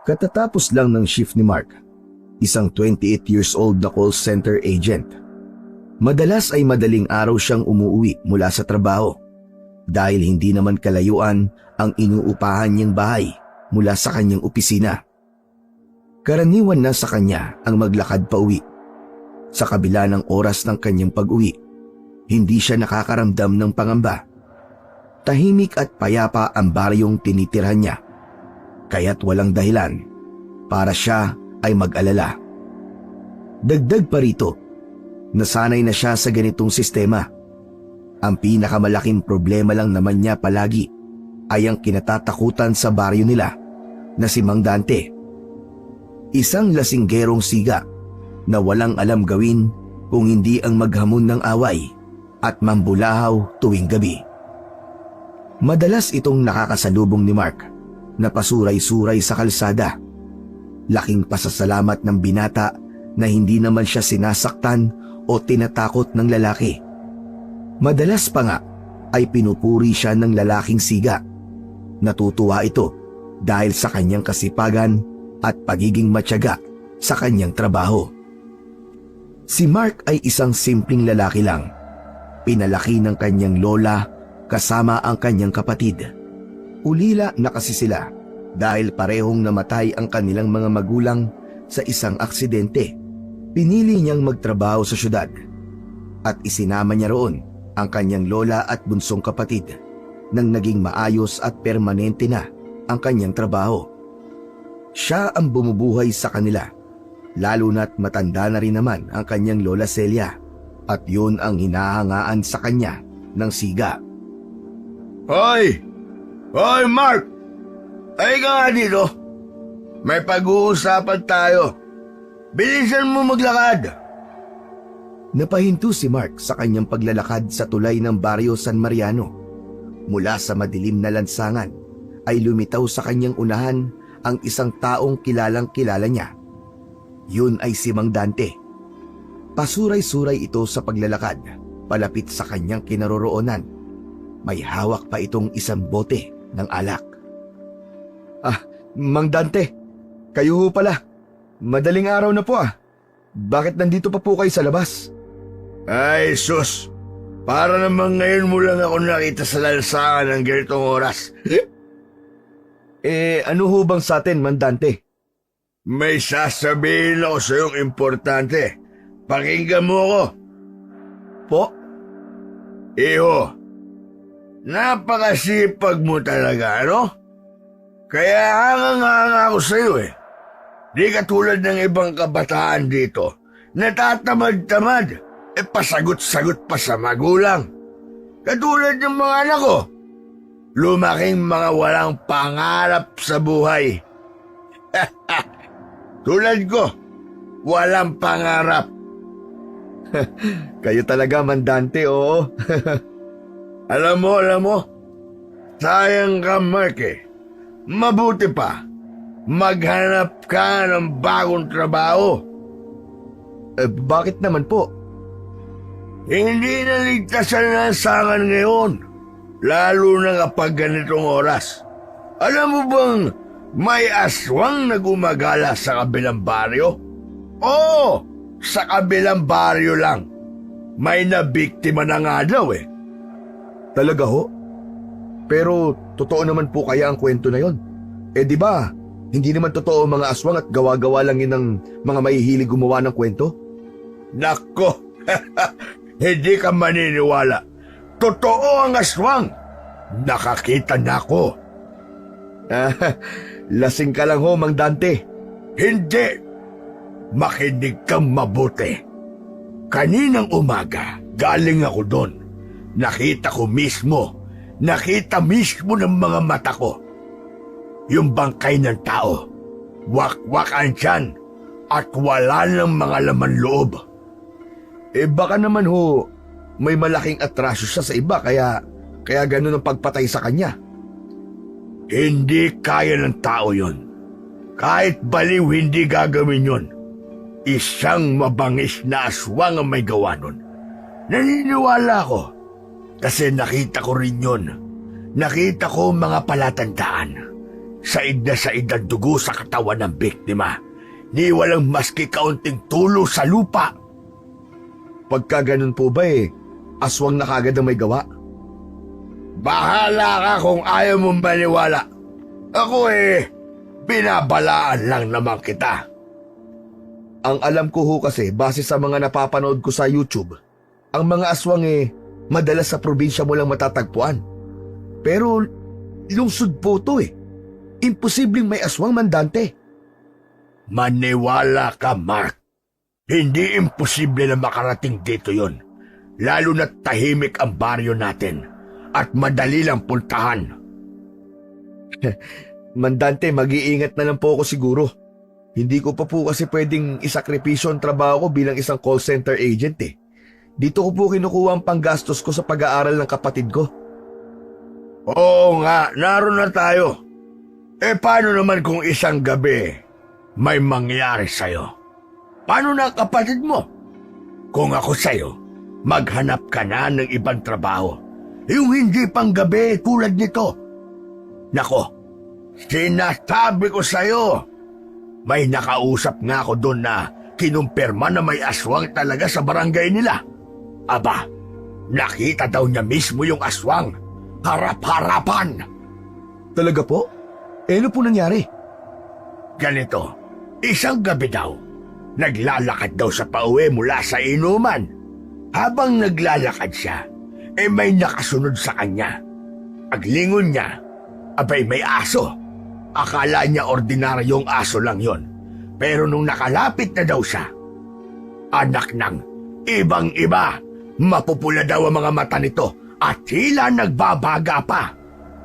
Katatapos lang ng shift ni Mark, isang 28 years old na call center agent. Madalas ay madaling araw siyang umuwi mula sa trabaho dahil hindi naman kalayuan ang inuupahan niyang bahay mula sa kanyang opisina. Karaniwan na sa kanya ang maglakad pa uwi. Sa kabila ng oras ng kanyang pag-uwi, hindi siya nakakaramdam ng pangamba. Tahimik at payapa ang baryong tinitirhan niya, kaya't walang dahilan para siya ay mag-alala. Dagdag pa rito, nasanay na siya sa ganitong sistema. Ang pinakamalaking problema lang naman niya palagi ay ang kinatatakutan sa baryo nila na si Mang Dante. Isang lasinggerong siga na walang alam gawin kung hindi ang maghamon ng away at mambulahaw tuwing gabi. Madalas itong nakakasalubong ni Mark na pasuray-suray sa kalsada. Laking pasasalamat ng binata na hindi naman siya sinasaktan o tinatakot ng lalaki. Madalas pa nga ay pinupuri siya ng lalaking siga. Natutuwa ito dahil sa kanyang kasipagan at pagiging matyaga sa kanyang trabaho. Si Mark ay isang simpleng lalaki lang. Pinalaki ng kanyang lola kasama ang kanyang kapatid. Ulila na kasi sila dahil parehong namatay ang kanilang mga magulang sa isang aksidente. Pinili niyang magtrabaho sa syudad at isinama niya roon ang kanyang lola at bunsong kapatid nang naging maayos at permanente na ang kanyang trabaho. Siya ang bumubuhay sa kanila, lalo na't matanda na rin naman ang kanyang lola Celia at yun ang hinahangaan sa kanya ng siga. Hoy! Hoy, Mark! Ay ka nga dito. May pag-uusapan tayo. Bilisan mo maglakad. Napahinto si Mark sa kanyang paglalakad sa tulay ng baryo San Mariano. Mula sa madilim na lansangan ay lumitaw sa kanyang unahan ang isang taong kilalang-kilala niya. Yun ay si Mang Dante. Pasuray-suray ito sa paglalakad palapit sa kanyang kinaroroonan. May hawak pa itong isang bote ng alak. Ah, Mang Dante, kayo ho pala. Madaling araw na po ah. Bakit nandito pa po kayo sa labas? Ay, sus! Para naman ngayon mo lang ako nakita sa lansangan ng ganitong oras. Ano ho bang sa atin, Mang Dante? May sasabihin ako sa iyong importante. Pakinggan mo ako. Po? Iho, napakasipag mo talaga, ano? Kaya hanga ako sa iyo eh. Di katulad ng ibang kabataan dito, natatamad-tamad, pasagot-sagot pa sa magulang. Katulad ng mga anak ko, lumaking mga walang pangarap sa buhay. Tulad ko, walang pangarap. Kayo talaga, Mang Dante, oo. Alam mo, sayang ka, Mark eh. Mabuti pa, maghanap ka ng bagong trabaho. Bakit naman po? Hindi na ligtas ang lansangan ngayon, lalo na kapag ganitong oras. Alam mo bang may aswang na gumagala sa kabilang baryo? Oo, sa kabilang baryo lang. May nabiktima na nga daw eh. Talaga ho? Pero totoo naman po kaya ang kwento na yon? Di ba, hindi naman totoo ang mga aswang at gawa-gawa lang yun ng mga mahihilig gumawa ng kwento? Nako, hindi ka maniniwala. Totoo ang aswang. Nakakita na ako. Lasing ka lang ho, Mang Dante. Hindi. Makinig kang mabuti. Kaninang umaga, galing ako doon. Nakita mismo ng mga mata ko. Yung bangkay ng tao, wak-wak ang tiyan, at wala ng mga laman loob. Baka naman ho, may malaking atraso siya sa iba, kaya ganun ang pagpatay sa kanya. Hindi kaya ng tao yon. Kahit baliw hindi gagawin yon. Isang mabangis na aswang ang may gawa nun. Naniniwala ko. Kasi nakita ko rin yun. Nakita ko mga palatandaan. said ang dugo sa katawan ng biktima. Ni walang maski kaunting tulo sa lupa. Pagka ganun po ba aswang na kagad ang may gawa? Bahala ka kung ayaw mong maniwala. Ako binabalaan lang naman kita. Ang alam ko ho kasi, base sa mga napapanood ko sa YouTube, ang mga aswang madalas sa probinsya mo lang matatagpuan. Pero lungsod po to Imposibleng may aswang, Mandante. Maniwala ka, Mark. Hindi imposible na makarating dito yon. Lalo na tahimik ang baryo natin at madali lang puntahan. Mandante, mag-iingat na lang po ako siguro. Hindi ko pa po kasi pwedeng isakripisyo ang trabaho ko bilang isang call center agent Dito ko po kinukuha ang panggastos ko sa pag-aaral ng kapatid ko. Oo nga, naroon na tayo. Paano naman kung isang gabi may mangyari sa'yo? Paano na ang kapatid mo? Kung ako sa'yo, maghanap ka na ng ibang trabaho. Yung hindi pang gabi tulad nito. Nako, sinasabi ko sa'yo, may nakausap nga ako doon na kinumpirma na may aswang talaga sa barangay nila. Aba, nakita daw niya mismo yung aswang. Harap-harapan. Talaga po? Ano po nangyari? Ganito, isang gabi daw, naglalakad daw sa pauwi mula sa inuman. Habang naglalakad siya, may nakasunod sa kanya. Paglingon niya, abay may aso. Akala niya ordinaryong aso lang yon. Pero nung nakalapit na daw siya, anak ng ibang-iba, mapupula daw ang mga mata nito at tila nagbabaga pa.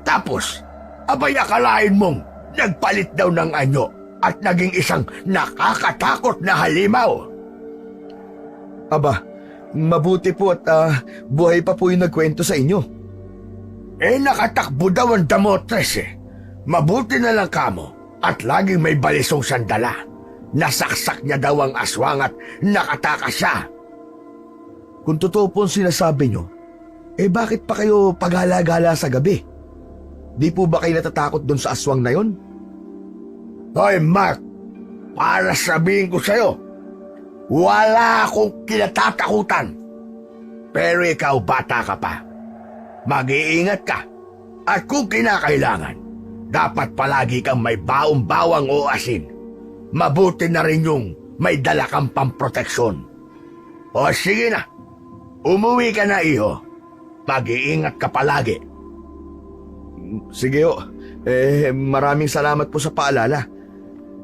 Tapos, abay akalain mong nagpalit daw ng anyo at naging isang nakakatakot na halimaw. Aba, mabuti po at buhay pa po yung nagkwento sa inyo. Nakatakbo daw ang damotres Mabuti na lang kamo at laging may balisong sandala. Nasaksak niya daw ang aswang at nakatakas siya. Kung totoo po ang sinasabi nyo, bakit pa kayo paghala-gala sa gabi? Di po ba kayo natatakot doon sa aswang na yon? Hoy Mark, para sabihin ko sa'yo, wala akong kinatatakutan. Pero ikaw bata ka pa. Mag-iingat ka. At kung kinakailangan, dapat palagi kang may baong-bawang o asin. Mabuti na rin yung may dala kang pamproteksyon. O sige na, umuwi ka na iho. Mag-iingat ka palagi. Sige ho, maraming salamat po sa paalala.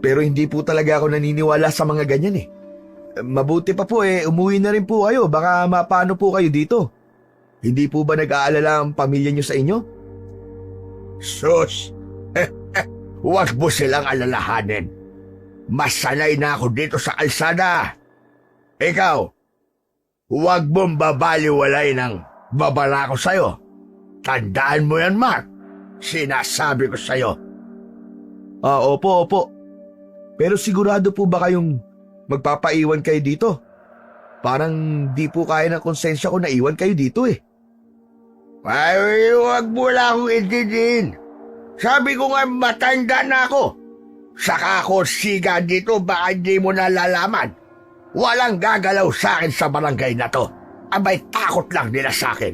Pero hindi po talaga ako naniniwala sa mga ganyan Mabuti pa po umuwi na rin po kayo, baka mapano po kayo dito. Hindi po ba nag-aalala ang pamilya niyo sa inyo? Sus, huwag mo silang alalahanin. Mas sanay na ako dito sa kalsada. Ikaw, huwag mong babaliwalay ng babala ko sa'yo. Tandaan mo yan, Mark. Sinasabi ko sa'yo. Opo. Pero sigurado po ba kayong magpapaiwan kayo dito? Parang di po kaya ng konsensya ko na iwan kayo dito Ay, huwag mo lang akong intindihin. Sabi ko nga matanda na ako. Saka ako siga dito, baka hindi mo nalalaman. Walang gagalaw sa akin sa barangay na to. Abay takot lang nila sa akin.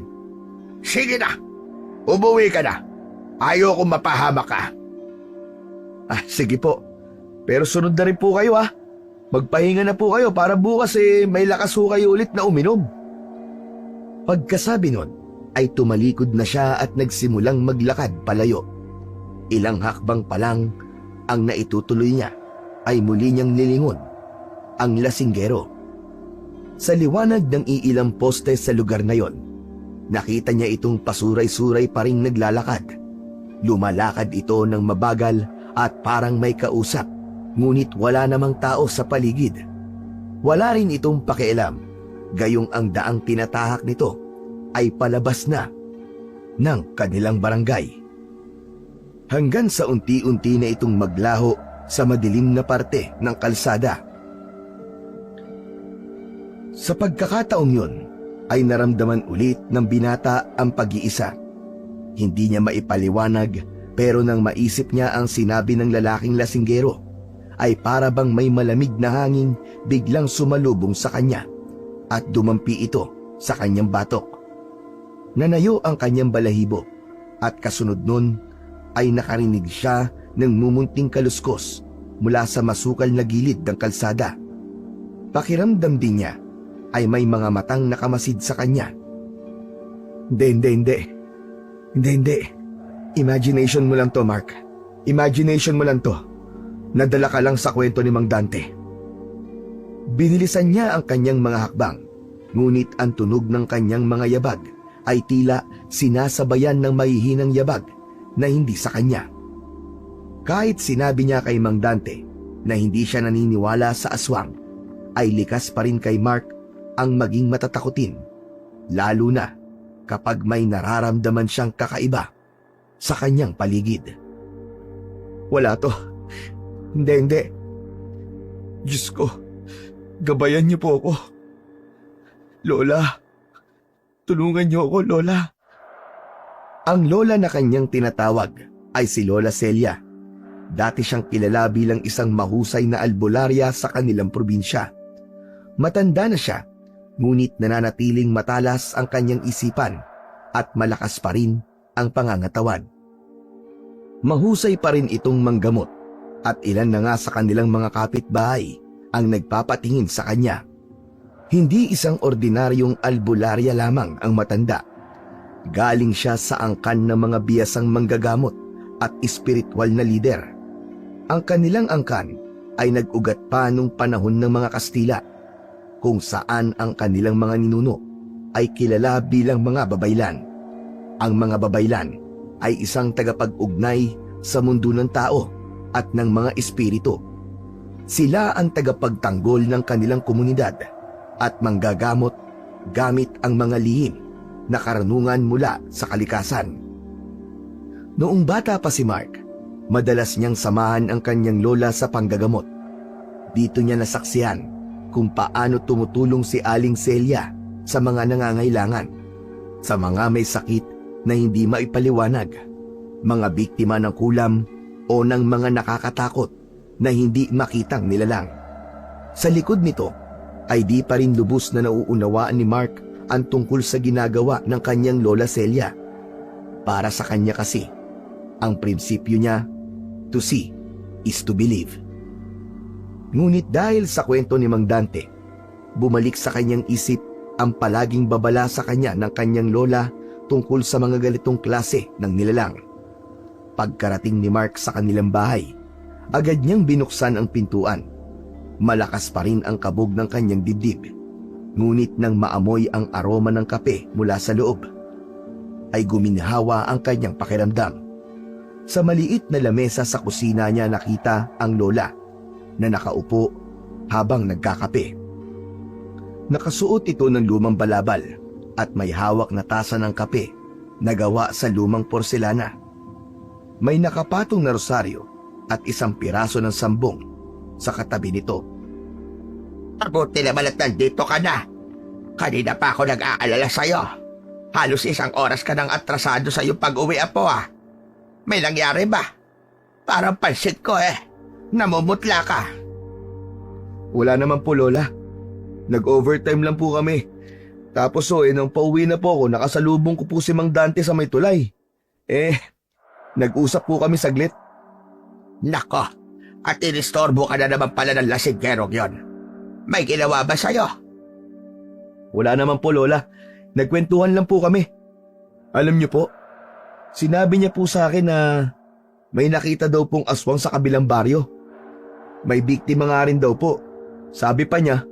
Sige na, umuwi ka na. Ayoko mapahamak ka. Sige po. Pero sunod na rin po kayo Magpahinga na po kayo para bukas may lakas ho kayo ulit na uminom. Pagkasabi nun, ay tumalikod na siya at nagsimulang maglakad palayo. Ilang hakbang pa lang, ang naitutuloy niya ay muli niyang nilingon ang lasinggero. Sa liwanag ng iilang poste sa lugar na yon, nakita niya itong pasuray-suray pa ring naglalakad. Lumalakad ito ng mabagal at parang may kausap, ngunit wala namang tao sa paligid. Wala rin itong pakialam, gayong ang daang tinatahak nito ay palabas na ng kanilang barangay. Hanggang sa unti-unti na itong maglaho sa madilim na parte ng kalsada. Sa pagkakataong yun, ay naramdaman ulit ng binata ang pag-iisa. Hindi niya maipaliwanag Pero nang maisip niya ang sinabi ng lalaking lasinggero, ay para bang may malamig na hangin biglang sumalubong sa kanya at dumampi ito sa kanyang batok. Nanayo ang kanyang balahibo at kasunod nun ay nakarinig siya ng mumunting kaluskos mula sa masukal na gilid ng kalsada. Pakiramdam din niya ay may mga matang nakamasid sa kanya. Hindi. Imagination mo lang to, Mark. Imagination mo lang to. Nadala ka lang sa kwento ni Mang Dante. Binilisan niya ang kanyang mga hakbang, ngunit ang tunog ng kanyang mga yabag ay tila sinasabayan ng mahihinang yabag na hindi sa kanya. Kahit sinabi niya kay Mang Dante na hindi siya naniniwala sa aswang, ay likas pa rin kay Mark ang maging matatakutin, lalo na kapag may nararamdaman siyang kakaiba sa kanyang paligid. Wala to. Hindi. Diyos ko, gabayan niyo po ako. Lola, tulungan niyo ako, Lola. Ang lola na kanyang tinatawag ay si Lola Celia. Dati siyang kilala bilang isang mahusay na albularya sa kanilang probinsya. Matanda na siya, ngunit nananatiling matalas ang kanyang isipan at malakas pa rin ang pangangatawan. Mahusay pa rin itong manggamot at ilan na nga sa kanilang mga kapitbahay ang nagpapatingin sa kanya. Hindi isang ordinaryong albularya lamang ang matanda. Galing siya sa angkan ng mga biyasang manggagamot at espiritual na lider. Ang kanilang angkan ay nag-ugat pa nung panahon ng mga Kastila, kung saan ang kanilang mga ninuno ay kilala bilang mga babaylan. Ang mga babaylan ay isang tagapag-ugnay sa mundo ng tao at ng mga espiritu. Sila ang tagapagtanggol ng kanilang komunidad at manggagamot gamit ang mga lihim na karunungan mula sa kalikasan. Noong bata pa si Mark, madalas niyang samahan ang kanyang lola sa panggagamot. Dito niya nasaksihan kung paano tumutulong si Aling Celia sa mga nangangailangan, sa mga may sakit na hindi maipaliwanag, mga biktima ng kulam o ng mga nakakatakot na hindi makitang nilalang. Sa likod nito ay di pa rin lubos na nauunawaan ni Mark ang tungkol sa ginagawa ng kanyang Lola Celia. Para sa kanya kasi, ang prinsipyo niya, to see is to believe. Ngunit dahil sa kwento ni Mang Dante, bumalik sa kanyang isip ang palaging babala sa kanya ng kanyang lola tungkol sa mga ganitong klase ng nilalang. Pagkarating ni Mark sa kanilang bahay, agad niyang binuksan ang pintuan. Malakas pa rin ang kabog ng kanyang dibdib. Ngunit nang maamoy ang aroma ng kape mula sa loob, ay guminhawa ang kanyang pakiramdam. Sa maliit na lamesa sa kusina niya nakita ang lola na nakaupo habang nagkakape. Nakasuot ito ng lumang balabal at may hawak na tasa ng kape na gawa sa lumang porselana. May nakapatong na rosaryo at isang piraso ng sambong sa katabi nito. Mabuti naman at nandito ka na. Kanina pa ako nag-aalala sa'yo. Halos 1 oras ka nang atrasado sa iyong pag-uwi, apo ah. May nangyari ba? Parang pansit ko namumutla ka. Wala naman po, Lola. Nag-overtime lang po kami. Tapos nang pauwi na po ako, nakasalubong ko po si Mang Dante sa may tulay. Nag-usap po kami saglit. Nako, at inistorbo ka na naman pala ng lasingerong yon. May ginawa ba sa'yo? Wala naman po, Lola. Nagkwentuhan lang po kami. Alam niyo po, sinabi niya po sa akin na may nakita daw pong aswang sa kabilang baryo. May biktima nga rin daw po. Sabi pa niya,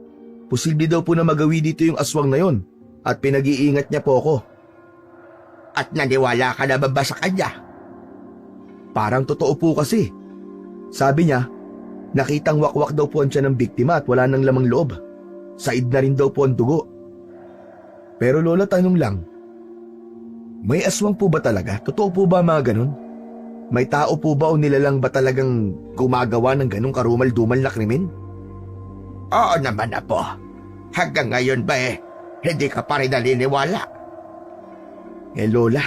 posible daw po na magawi dito yung aswang na yon at pinag-iingat niya po ako. At naniwala ka naman ba sa kanya? Parang totoo po kasi. Sabi niya, nakitang wakwak daw po ang tiyan ng biktima at wala nang lamang loob. Said na rin daw po ang dugo. Pero Lola, tanong lang, may aswang po ba talaga? Totoo po ba mga ganun? May tao po ba o nilalang ba talagang gumagawa ng ganung karumal-dumal na krimen? Oo naman, apo. Hanggang ngayon ba hindi ka pa rin naniniwala? Lola,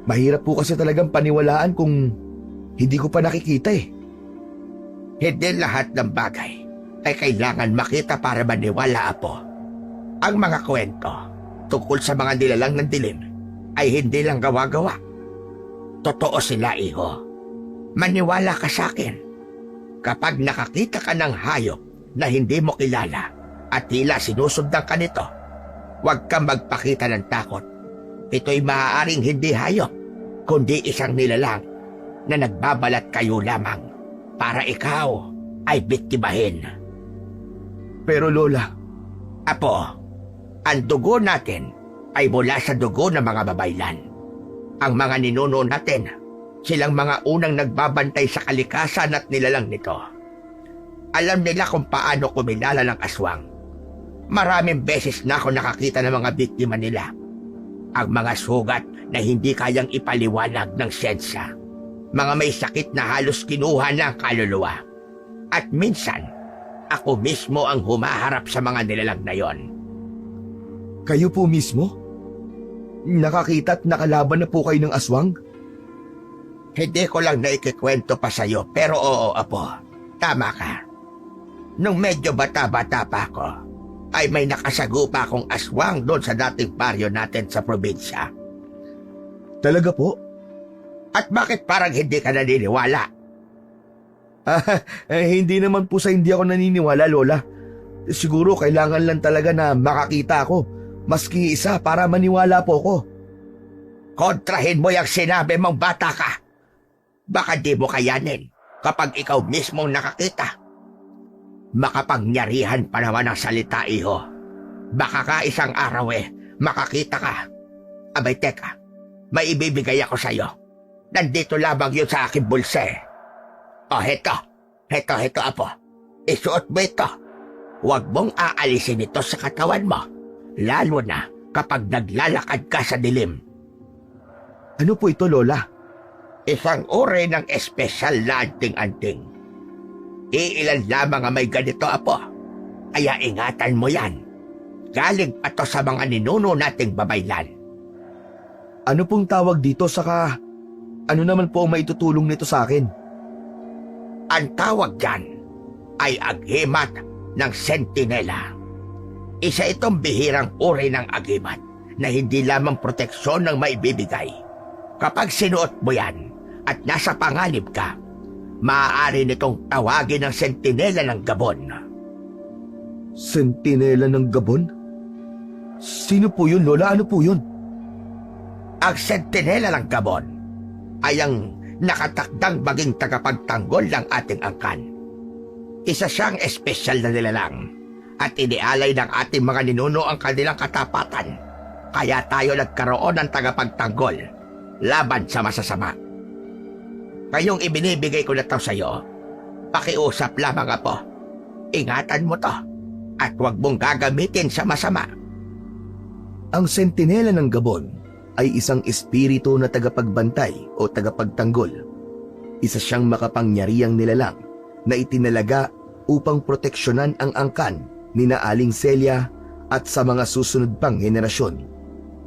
Mahirap po kasi talagang paniwalaan kung hindi ko pa nakikita eh. Hindi lahat ng bagay ay kailangan makita para maniwala, Apo. Ang mga kwento tungkol sa mga nilalang ng dilim ay hindi lang gawa-gawa. Totoo sila, Iho. Maniwala ka sa akin. Kapag nakakita ka ng hayop na hindi mo kilala at tila sinusundan ka nito, huwag kang magpakita ng takot. Ito'y maaaring hindi hayop, kundi isang nilalang na nagbabalat kayo lamang para ikaw ay biktimahin. Pero Lola, Apo, ang dugo natin ay mula sa dugo ng mga babaylan. Ang mga ninuno natin, silang mga unang nagbabantay sa kalikasan at nilalang nito. Alam nila kung paano kumilala ng aswang. Maraming beses na ako nakakita ng mga biktima nila. Ang mga sugat na hindi kayang ipaliwanag ng siyensya. Mga may sakit na halos kinuha ng kaluluwa. At minsan, ako mismo ang humaharap sa mga nilalang na yon. kayo po mismo? Nakakita at nakalaban na po kayo ng aswang? Hindi ko lang naikikwento pa sa'yo, pero oo, Apo. Tama ka. Nung medyo bata-bata pa ako, ay may nakasagupa akong aswang doon sa dating baryo natin sa probinsya. Talaga po? At bakit parang hindi ka naniniwala? Hindi naman po sa hindi ako naniniwala, Lola. Siguro kailangan lang talaga na makakita ako, maski isa para maniwala po ko. Kontrahin mo yung sinabi mong bata ka. Baka di mo kayanin kapag ikaw mismong nakakita. Makapangyarihan pa naman ang salita, Iho. Baka ka isang araw makakita ka. Abay, teka, may ibibigay ako sa'yo. Nandito lamang yun sa aking bulsa. O, heto, Apo. Isuot mo ito. Huwag mong aalisin ito sa katawan mo, lalo na kapag naglalakad ka sa dilim. Ano po ito, Lola? Isang uri ng espesyal na anting-anting. Iilan lamang ang may ganito, Apo. Kaya ingatan mo yan. Galing pa to sa mga ninuno nating babaylan. Ano pong tawag dito, saka ano naman po ang maitutulong nito sa akin? Ang tawag dyan ay agimat ng sentinela. Isa itong bihirang uri ng agimat na hindi lamang proteksyon ng maibibigay. Kapag sinuot mo yan at nasa panganib ka, maaari nitong tawagin ng sentinela ng Gabon. Sentinela ng Gabon? Sino po yun, Lola? Ano po yun? Ang sentinela ng Gabon ay ang nakatakdang maging tagapagtanggol ng ating angkan. Isa siyang espesyal na nilalang at inialay ng ating mga ninuno ang kanilang katapatan. Kaya tayo nagkaroon ng tagapagtanggol laban sa masasama. Ngayong ibinibigay ko na ito sa iyo, pakiusap lamang, Apo. Ingatan mo to at huwag mong gagamitin sa masama. Ang sentinela ng Gabon ay isang espiritu na tagapagbantay o tagapagtanggol. Isa siyang makapangyarihang nilalang na itinalaga upang proteksyonan ang angkan ni na Aling Celia at sa mga susunod pang henerasyon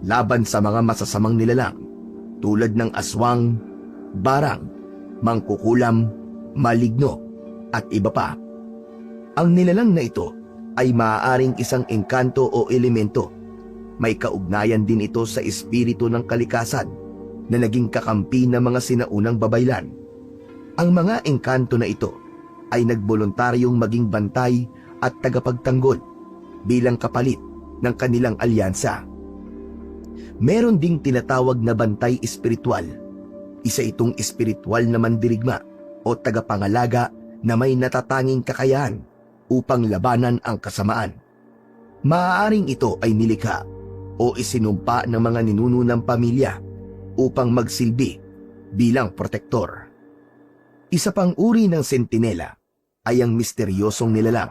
laban sa mga masasamang nilalang tulad ng aswang, barang, mangkukulam, maligno at iba pa. Ang nilalang na ito ay maaaring isang engkanto o elemento. May kaugnayan din ito sa espiritu ng kalikasan na naging kakampi ng mga sinaunang babaylan. Ang mga engkanto na ito ay nagboluntaryong maging bantay at tagapagtanggol bilang kapalit ng kanilang alyansa. Meron ding tinatawag na bantay espiritual. Isa itong espiritual na mandirigma o tagapangalaga na may natatanging kakayahan upang labanan ang kasamaan. Maaaring ito ay nilikha o isinumpa ng mga ninuno ng pamilya upang magsilbi bilang protektor. Isa pang uri ng sentinela ay ang misteryosong nilalang.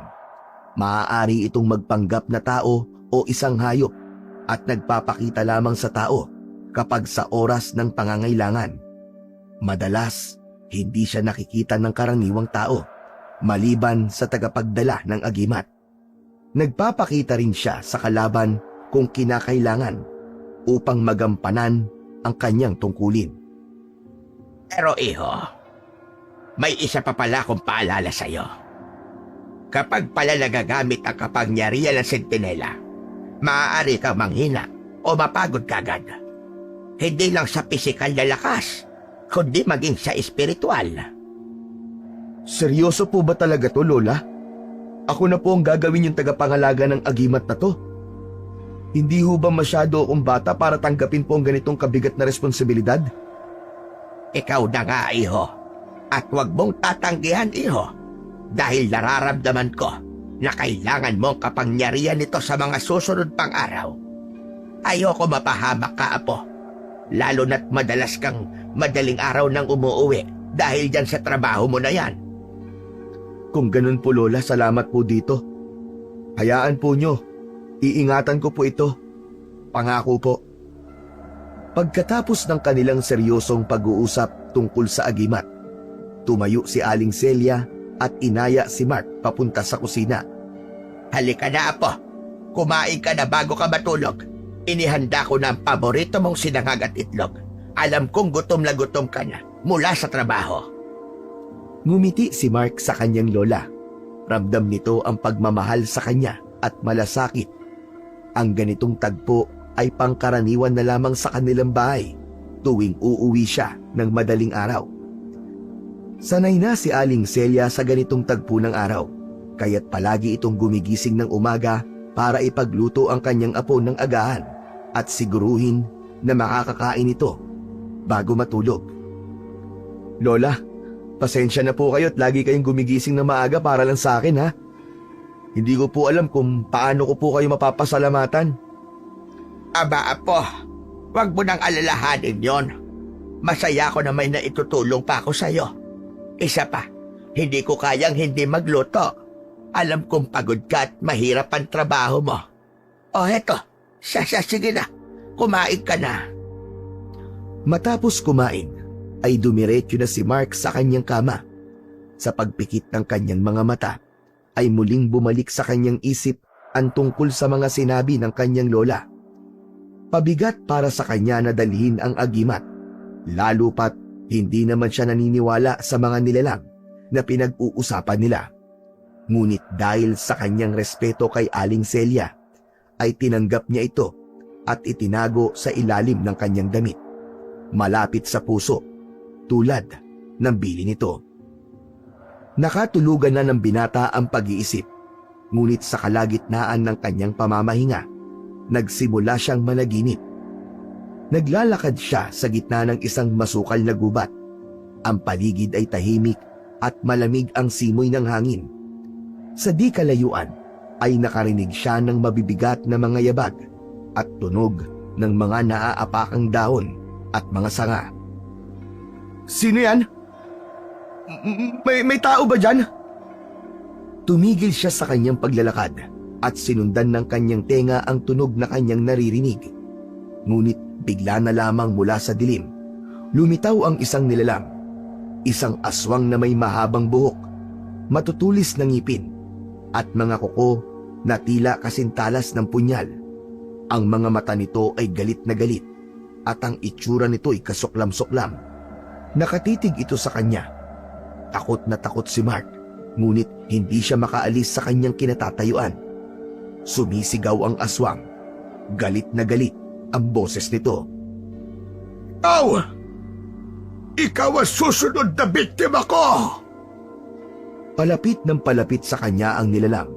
Maaari itong magpanggap na tao o isang hayop at nagpapakita lamang sa tao kapag sa oras ng pangangailangan. Madalas, hindi siya nakikita ng karaniwang tao maliban sa tagapagdala ng agimat. Nagpapakita rin siya sa kalaban kung kinakailangan upang magampanan ang kanyang tungkulin. Pero iho, may isa pa pala akong paalala sa'yo. Kapag pala nagagamit ang kapangyarihan ng sentinela, maaari kang manghina o mapagod kagad. Hindi lang sa pisikal na lakas, kundi maging sa espiritual. Seryoso po ba talaga to, Lola? Ako na po ang gagawin yung tagapangalaga ng agimat na to. Hindi ho ba masyado akong bata para tanggapin po ang ganitong kabigat na responsibilidad? Ikaw na nga, iho. At huwag mong tatanggihan, iho. Dahil nararamdaman ko na kailangan mong kapangyarihan nito sa mga susunod pang araw. Ayoko mapahamak ka, apo. Lalo na't madalas kang madaling araw nang umuuwi dahil dyan sa trabaho mo na yan. Kung ganun po, Lola, salamat po dito. Hayaan po nyo. Iingatan ko po ito. Pangako po. Pagkatapos ng kanilang seryosong pag-uusap tungkol sa agimat, tumayo si Aling Celia at inaya si Mark papunta sa kusina. Halika na, apo. Kumain ka na bago ka matulog. Inihanda ko na ang paborito mong sinangag at itlog. Alam kong gutom na gutom ka na mula sa trabaho. Ngumiti si Mark sa kanyang lola. Ramdam nito ang pagmamahal sa kanya at malasakit. Ang ganitong tagpo ay pangkaraniwan na lamang sa kanilang bahay tuwing uuwi siya ng madaling araw. Sanay na si Aling Celia sa ganitong tagpo ng araw, kaya't palagi itong gumigising ng umaga para ipagluto ang kanyang apo ng agahan at siguruhin na makakakain ito bago matulog. Lola, pasensya na po kayo at lagi kayong gumigising na maaga para lang sa akin, ha? Hindi ko po alam kung paano ko po kayo mapapasalamatan. Aba, apo. Huwag mo nang alalahanin yon. Masaya ko na may naitutulong pa ako sa'yo. Isa pa, hindi ko kayang hindi magluto. Alam kong pagod ka at mahirap ang trabaho mo. O heto, sige na. Kumain ka na. Matapos kumain, ay dumiretso na si Mark sa kanyang kama. Sa pagpikit ng kanyang mga mata, ay muling bumalik sa kanyang isip ang tungkol sa mga sinabi ng kanyang lola. Pabigat para sa kanya na dalhin ang agimat, lalo pat hindi naman siya naniniwala sa mga nilalang na pinag-uusapan nila. Ngunit dahil sa kanyang respeto kay Aling Celia, ay tinanggap niya ito at itinago sa ilalim ng kanyang damit, malapit sa puso, tulad ng bili nito. Nakatulugan na ng binata ang pag-iisip, ngunit sa kalagitnaan ng kanyang pamamahinga, nagsimula siyang managinip. Naglalakad siya sa gitna ng isang masukal na gubat. Ang paligid ay tahimik at malamig ang simoy ng hangin. Sa di kalayuan ay nakarinig siya ng mabibigat na mga yabag at tunog ng mga naaapakang dahon at mga sanga. Sino yan? May tao ba dyan? Tumigil siya sa kanyang paglalakad at sinundan ng kanyang tenga ang tunog na kanyang naririnig. Ngunit bigla na lamang mula sa dilim, lumitaw ang isang nilalang. Isang aswang na may mahabang buhok, matutulis na ngipin, at mga kuko na tila kasintalas ng punyal. Ang mga mata nito ay galit na galit, at ang itsura nito ay kasuklam-suklam. Nakatitig ito sa kanya. Takot na takot si Mark, ngunit hindi siya makaalis sa kanyang kinatatayuan. Sumisigaw ang aswang. Galit na galit ang boses nito. Aw! Ikaw ang susunod na biktima ko! Palapit ng palapit sa kanya ang nilalang.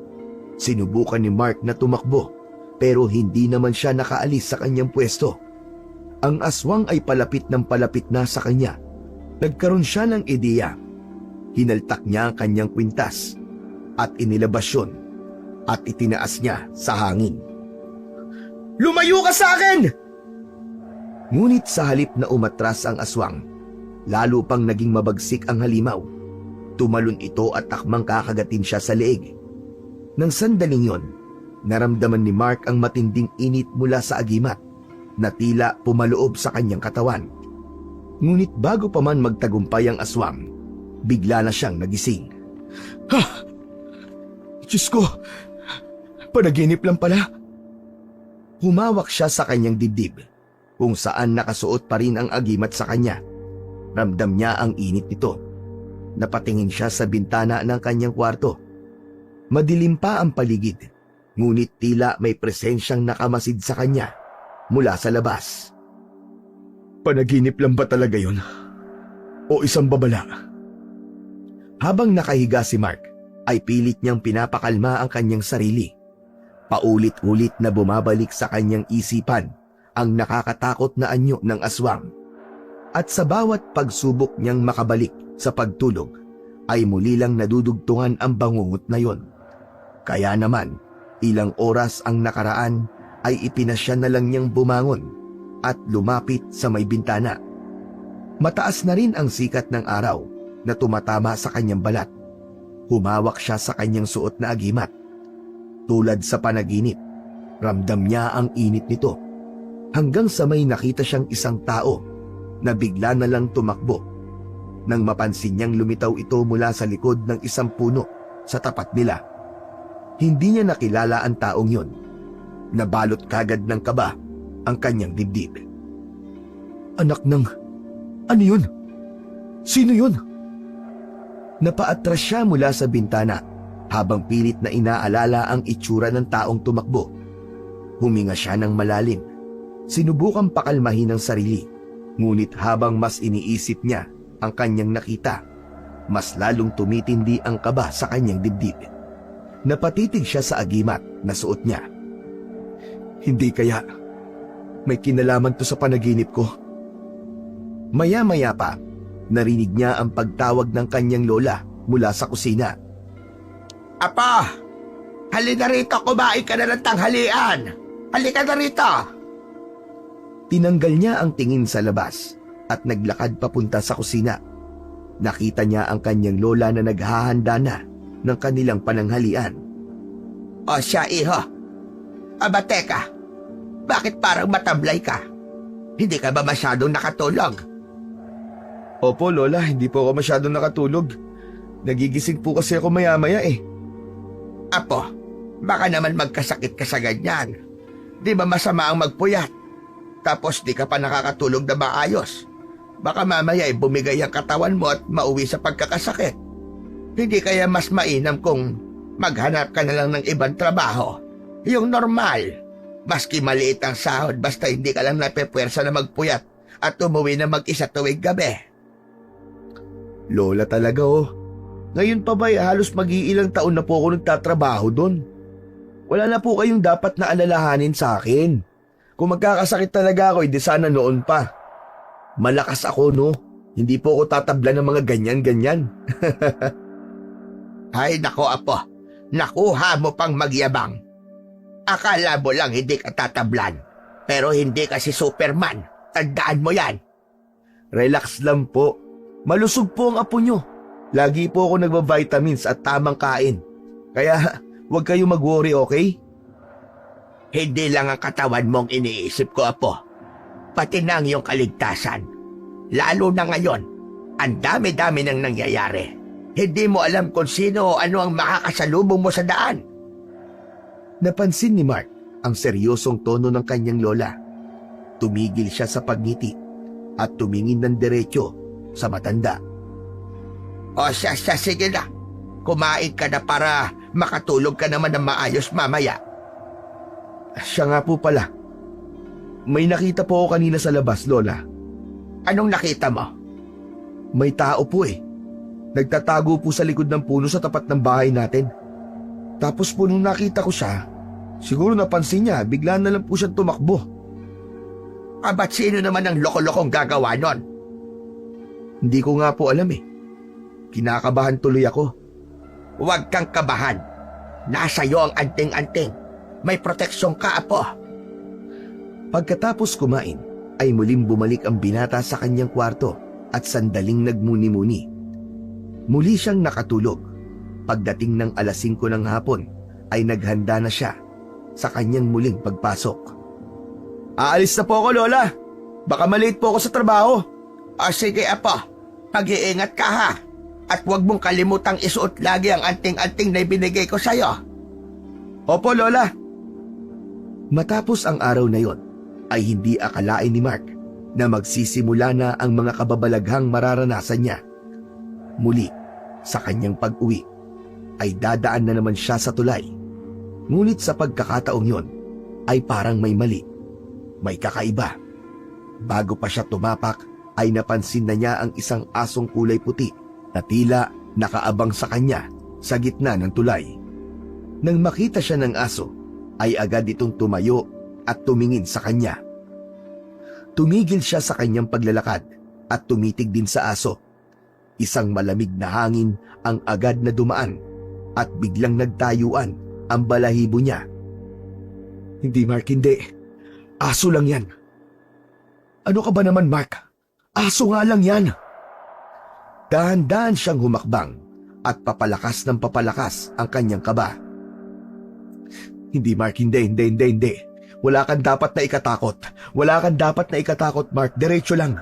Sinubukan ni Mark na tumakbo, pero hindi naman siya nakaalis sa kanyang pwesto. Ang aswang ay palapit ng palapit na sa kanya. Nagkaroon siya ng ideya. Hinaltak niya ang kanyang kwintas at inilabas yun at itinaas niya sa hangin. Lumayo ka sa akin! Ngunit sa halip na umatras ang aswang, lalo pang naging mabagsik ang halimaw. Tumalon ito at takmang kakagatin siya sa leeg. Nang sandaling yon, naramdaman ni Mark ang matinding init mula sa agimat na tila pumaloob sa kanyang katawan. Ngunit bago pa man magtagumpay ang aswang, bigla na siyang nagising. Ha! Diyos ko! Panaginip lang pala. Humawak siya sa kanyang dibdib. kung saan nakasuot pa rin ang agimat sa kanya. Ramdam niya ang init nito. Napatingin siya sa bintana ng kanyang kwarto. Madilim pa ang paligid, ngunit tila may presensyang nakamasid sa kanya mula sa labas. Panaginip lang ba talaga yun? O isang babala? Habang nakahiga si Mark, ay pilit niyang pinapakalma ang kanyang sarili. Paulit-ulit na bumabalik sa kanyang isipan ang nakakatakot na anyo ng aswang. At sa bawat pagsubok niyang makabalik sa pagtulog, ay muli lang nadudugtungan ang bangungot na yon. Kaya naman, ilang oras ang nakaraan ay ipinasya na lang niyang bumangon at lumapit sa may bintana. Mataas na rin ang sikat ng araw na tumatama sa kanyang balat. Humawak siya sa kanyang suot na agimat. Tulad sa panaginip, ramdam niya ang init nito. Hanggang sa may nakita siyang isang tao na bigla na lang tumakbo. Nang mapansin niyang lumitaw ito mula sa likod ng isang puno sa tapat nila. Hindi niya nakilala ang taong yon. Nabalot kagad ng kaba ang kanyang dibdib. Anak ng... Ano yun? Sino yun? Napaatras siya mula sa bintana habang pilit na inaalala ang itsura ng taong tumakbo. Huminga siya ng malalim. Sinubukang pakalmahin ang sarili. Ngunit habang mas iniisip niya ang kanyang nakita, mas lalong tumitindi ang kaba sa kanyang dibdib. Napatitig siya sa agimat na suot niya. Hindi kaya may kinalaman to sa panaginip ko? Maya-maya pa, narinig niya ang pagtawag ng kanyang lola mula sa kusina. Apo! Halina rito, kumain ka na ng tanghalian! Halika na rito! Tinanggal niya ang tingin sa labas at naglakad papunta sa kusina. Nakita niya ang kanyang lola na naghahanda na ng kanilang pananghalian. O siya, iho. Aba, teka. Bakit parang matablay ka? Hindi ka ba masyadong nakatulog? Opo, lola, hindi po ako masyadong nakatulog. Nagigising po kasi ako maya-maya eh. Apo, baka naman magkasakit ka sa ganyan. Di ba masama ang magpuyat? Tapos di ka pa nakakatulog na maayos. Baka mamaya ay bumigay ang katawan mo at mauwi sa pagkakasakit. Hindi kaya mas mainam kung maghanap ka na lang ng ibang trabaho? Yung normal. Maski maliit ang sahod basta hindi ka lang napepwersa na magpuyat at umuwi na mag-isa tuwing gabi. Lola talaga oh. Ngayon pa ba'y halos mag-iilang taon na po ako nagtatrabaho doon. Wala na po kayong dapat na alalahanin sa akin. Kung magkakasakit talaga ako, hindi sana noon pa. Malakas ako, no? Hindi po ako tatabla ng mga ganyan-ganyan. Ay nako, apo. Nakuha mo pang magyabang. Akala mo lang hindi ka tatablan. Pero hindi ka si Superman. Tandaan mo yan. Relax lang po. Malusog po ang apo nyo. Lagi po ako nagba-vitamins at tamang kain. Kaya huwag kayo mag-worry, okay? Hindi lang ang katawan mong iniisip ko, apo. Pati na ang iyong kaligtasan. Lalo na ngayon, ang dami-dami nang nangyayari. Hindi mo alam kung sino o ano ang makakasalubong mo sa daan. Napansin ni Mark ang seryosong tono ng kanyang lola. Tumigil siya sa pagngiti at tumingin ng diretso sa matanda. O siya, sige na. Kumain ka na para makatulog ka naman ng maayos mamaya. Siya nga po pala. May nakita po ako kanina sa labas, lola. Anong nakita mo? May tao po eh. Nagtatago po sa likod ng puno sa tapat ng bahay natin. Tapos po nung nakita ko siya, siguro napansin niya, bigla na lang po siyang tumakbo. Ba't sino naman ang loko-lokong gagawa nun? Hindi ko nga po alam eh. Kinakabahan tuloy ako. Huwag kang kabahan. Nasa iyo ang anting-anting. May proteksyon ka, apo. Pagkatapos kumain, ay muling bumalik ang binata sa kanyang kwarto at sandaling nagmuni-muni. Muli siyang nakatulog. Pagdating ng 5:00 ng hapon, ay naghanda na siya sa kanyang muling pagpasok. Aalis na po ako, lola. Baka malate po ako sa trabaho. O sige, apo. Pag-iingat ka, ha? At huwag mong kalimutang isuot lagi ang anting-anting na ibinigay ko sa'yo. Opo, lola. Matapos ang araw na yon, ay hindi akalain ni Mark na magsisimula na ang mga kababalaghang mararanasan niya. Muli, sa kanyang pag-uwi, ay dadaan na naman siya sa tulay. Ngunit sa pagkakataong yon, ay parang may mali. May kakaiba. Bago pa siya tumapak, ay napansin na niya ang isang asong kulay puti na tila nakaabang sa kanya sa gitna ng tulay. Nang makita siya ng aso, ay agad itong tumayo at tumingin sa kanya. Tumigil siya sa kanyang paglalakad at tumitig din sa aso. Isang malamig na hangin ang agad na dumaan at biglang nagtayuan ang balahibo niya. Hindi, Mark, hindi. Aso lang yan. Ano ka ba naman, Mark? Aso nga lang yan. Dahan-dahan siyang humakbang at papalakas ng papalakas ang kanyang kaba. Hindi, Mark, hindi. Wala kang dapat na ikatakot. Wala kang dapat na ikatakot, Mark. Diretso lang.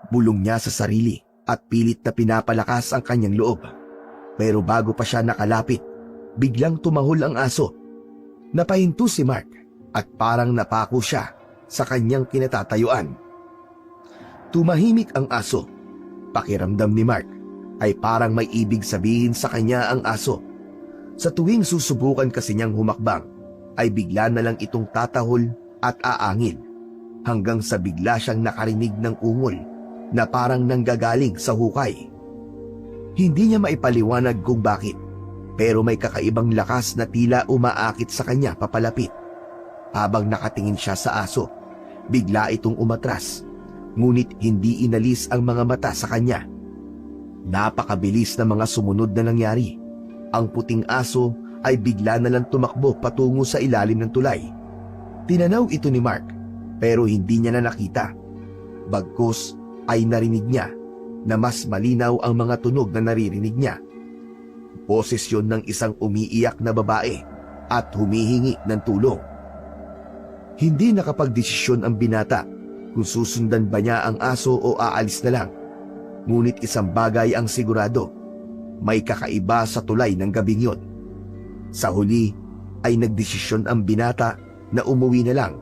Bulong niya sa sarili at pilit na pinapalakas ang kanyang loob. Pero bago pa siya nakalapit, biglang tumahol ang aso. Napahinto si Mark at parang napako siya sa kanyang kinatatayuan. Tumahimik ang aso. Pakiramdam ni Mark ay parang may ibig sabihin sa kanya ang aso. Sa tuwing susubukan kasi niyang humakbang, ay bigla na lang itong tatahol at aangil hanggang sa bigla siyang nakarinig ng ungol na parang nanggagaling sa hukay. Hindi niya maipaliwanag kung bakit, pero may kakaibang lakas na tila umaakit sa kanya papalapit. Habang nakatingin siya sa aso, bigla itong umatras, ngunit hindi inalis ang mga mata sa kanya. Napakabilis na mga sumunod na nangyari. Ang puting aso ay bigla na lang tumakbo patungo sa ilalim ng tulay. Tinanaw ito ni Mark, pero hindi niya na nakita. Bagkus ay narinig niya na mas malinaw ang mga tunog na naririnig niya. Boses yun ng isang umiiyak na babae at humihingi ng tulong. Hindi nakapagdesisyon ang binata kung susundan ba niya ang aso o aalis na lang. Ngunit isang bagay ang sigurado, may kakaiba sa tulay ng gabing yon. Sa huli ay nagdesisyon ang binata na umuwi na lang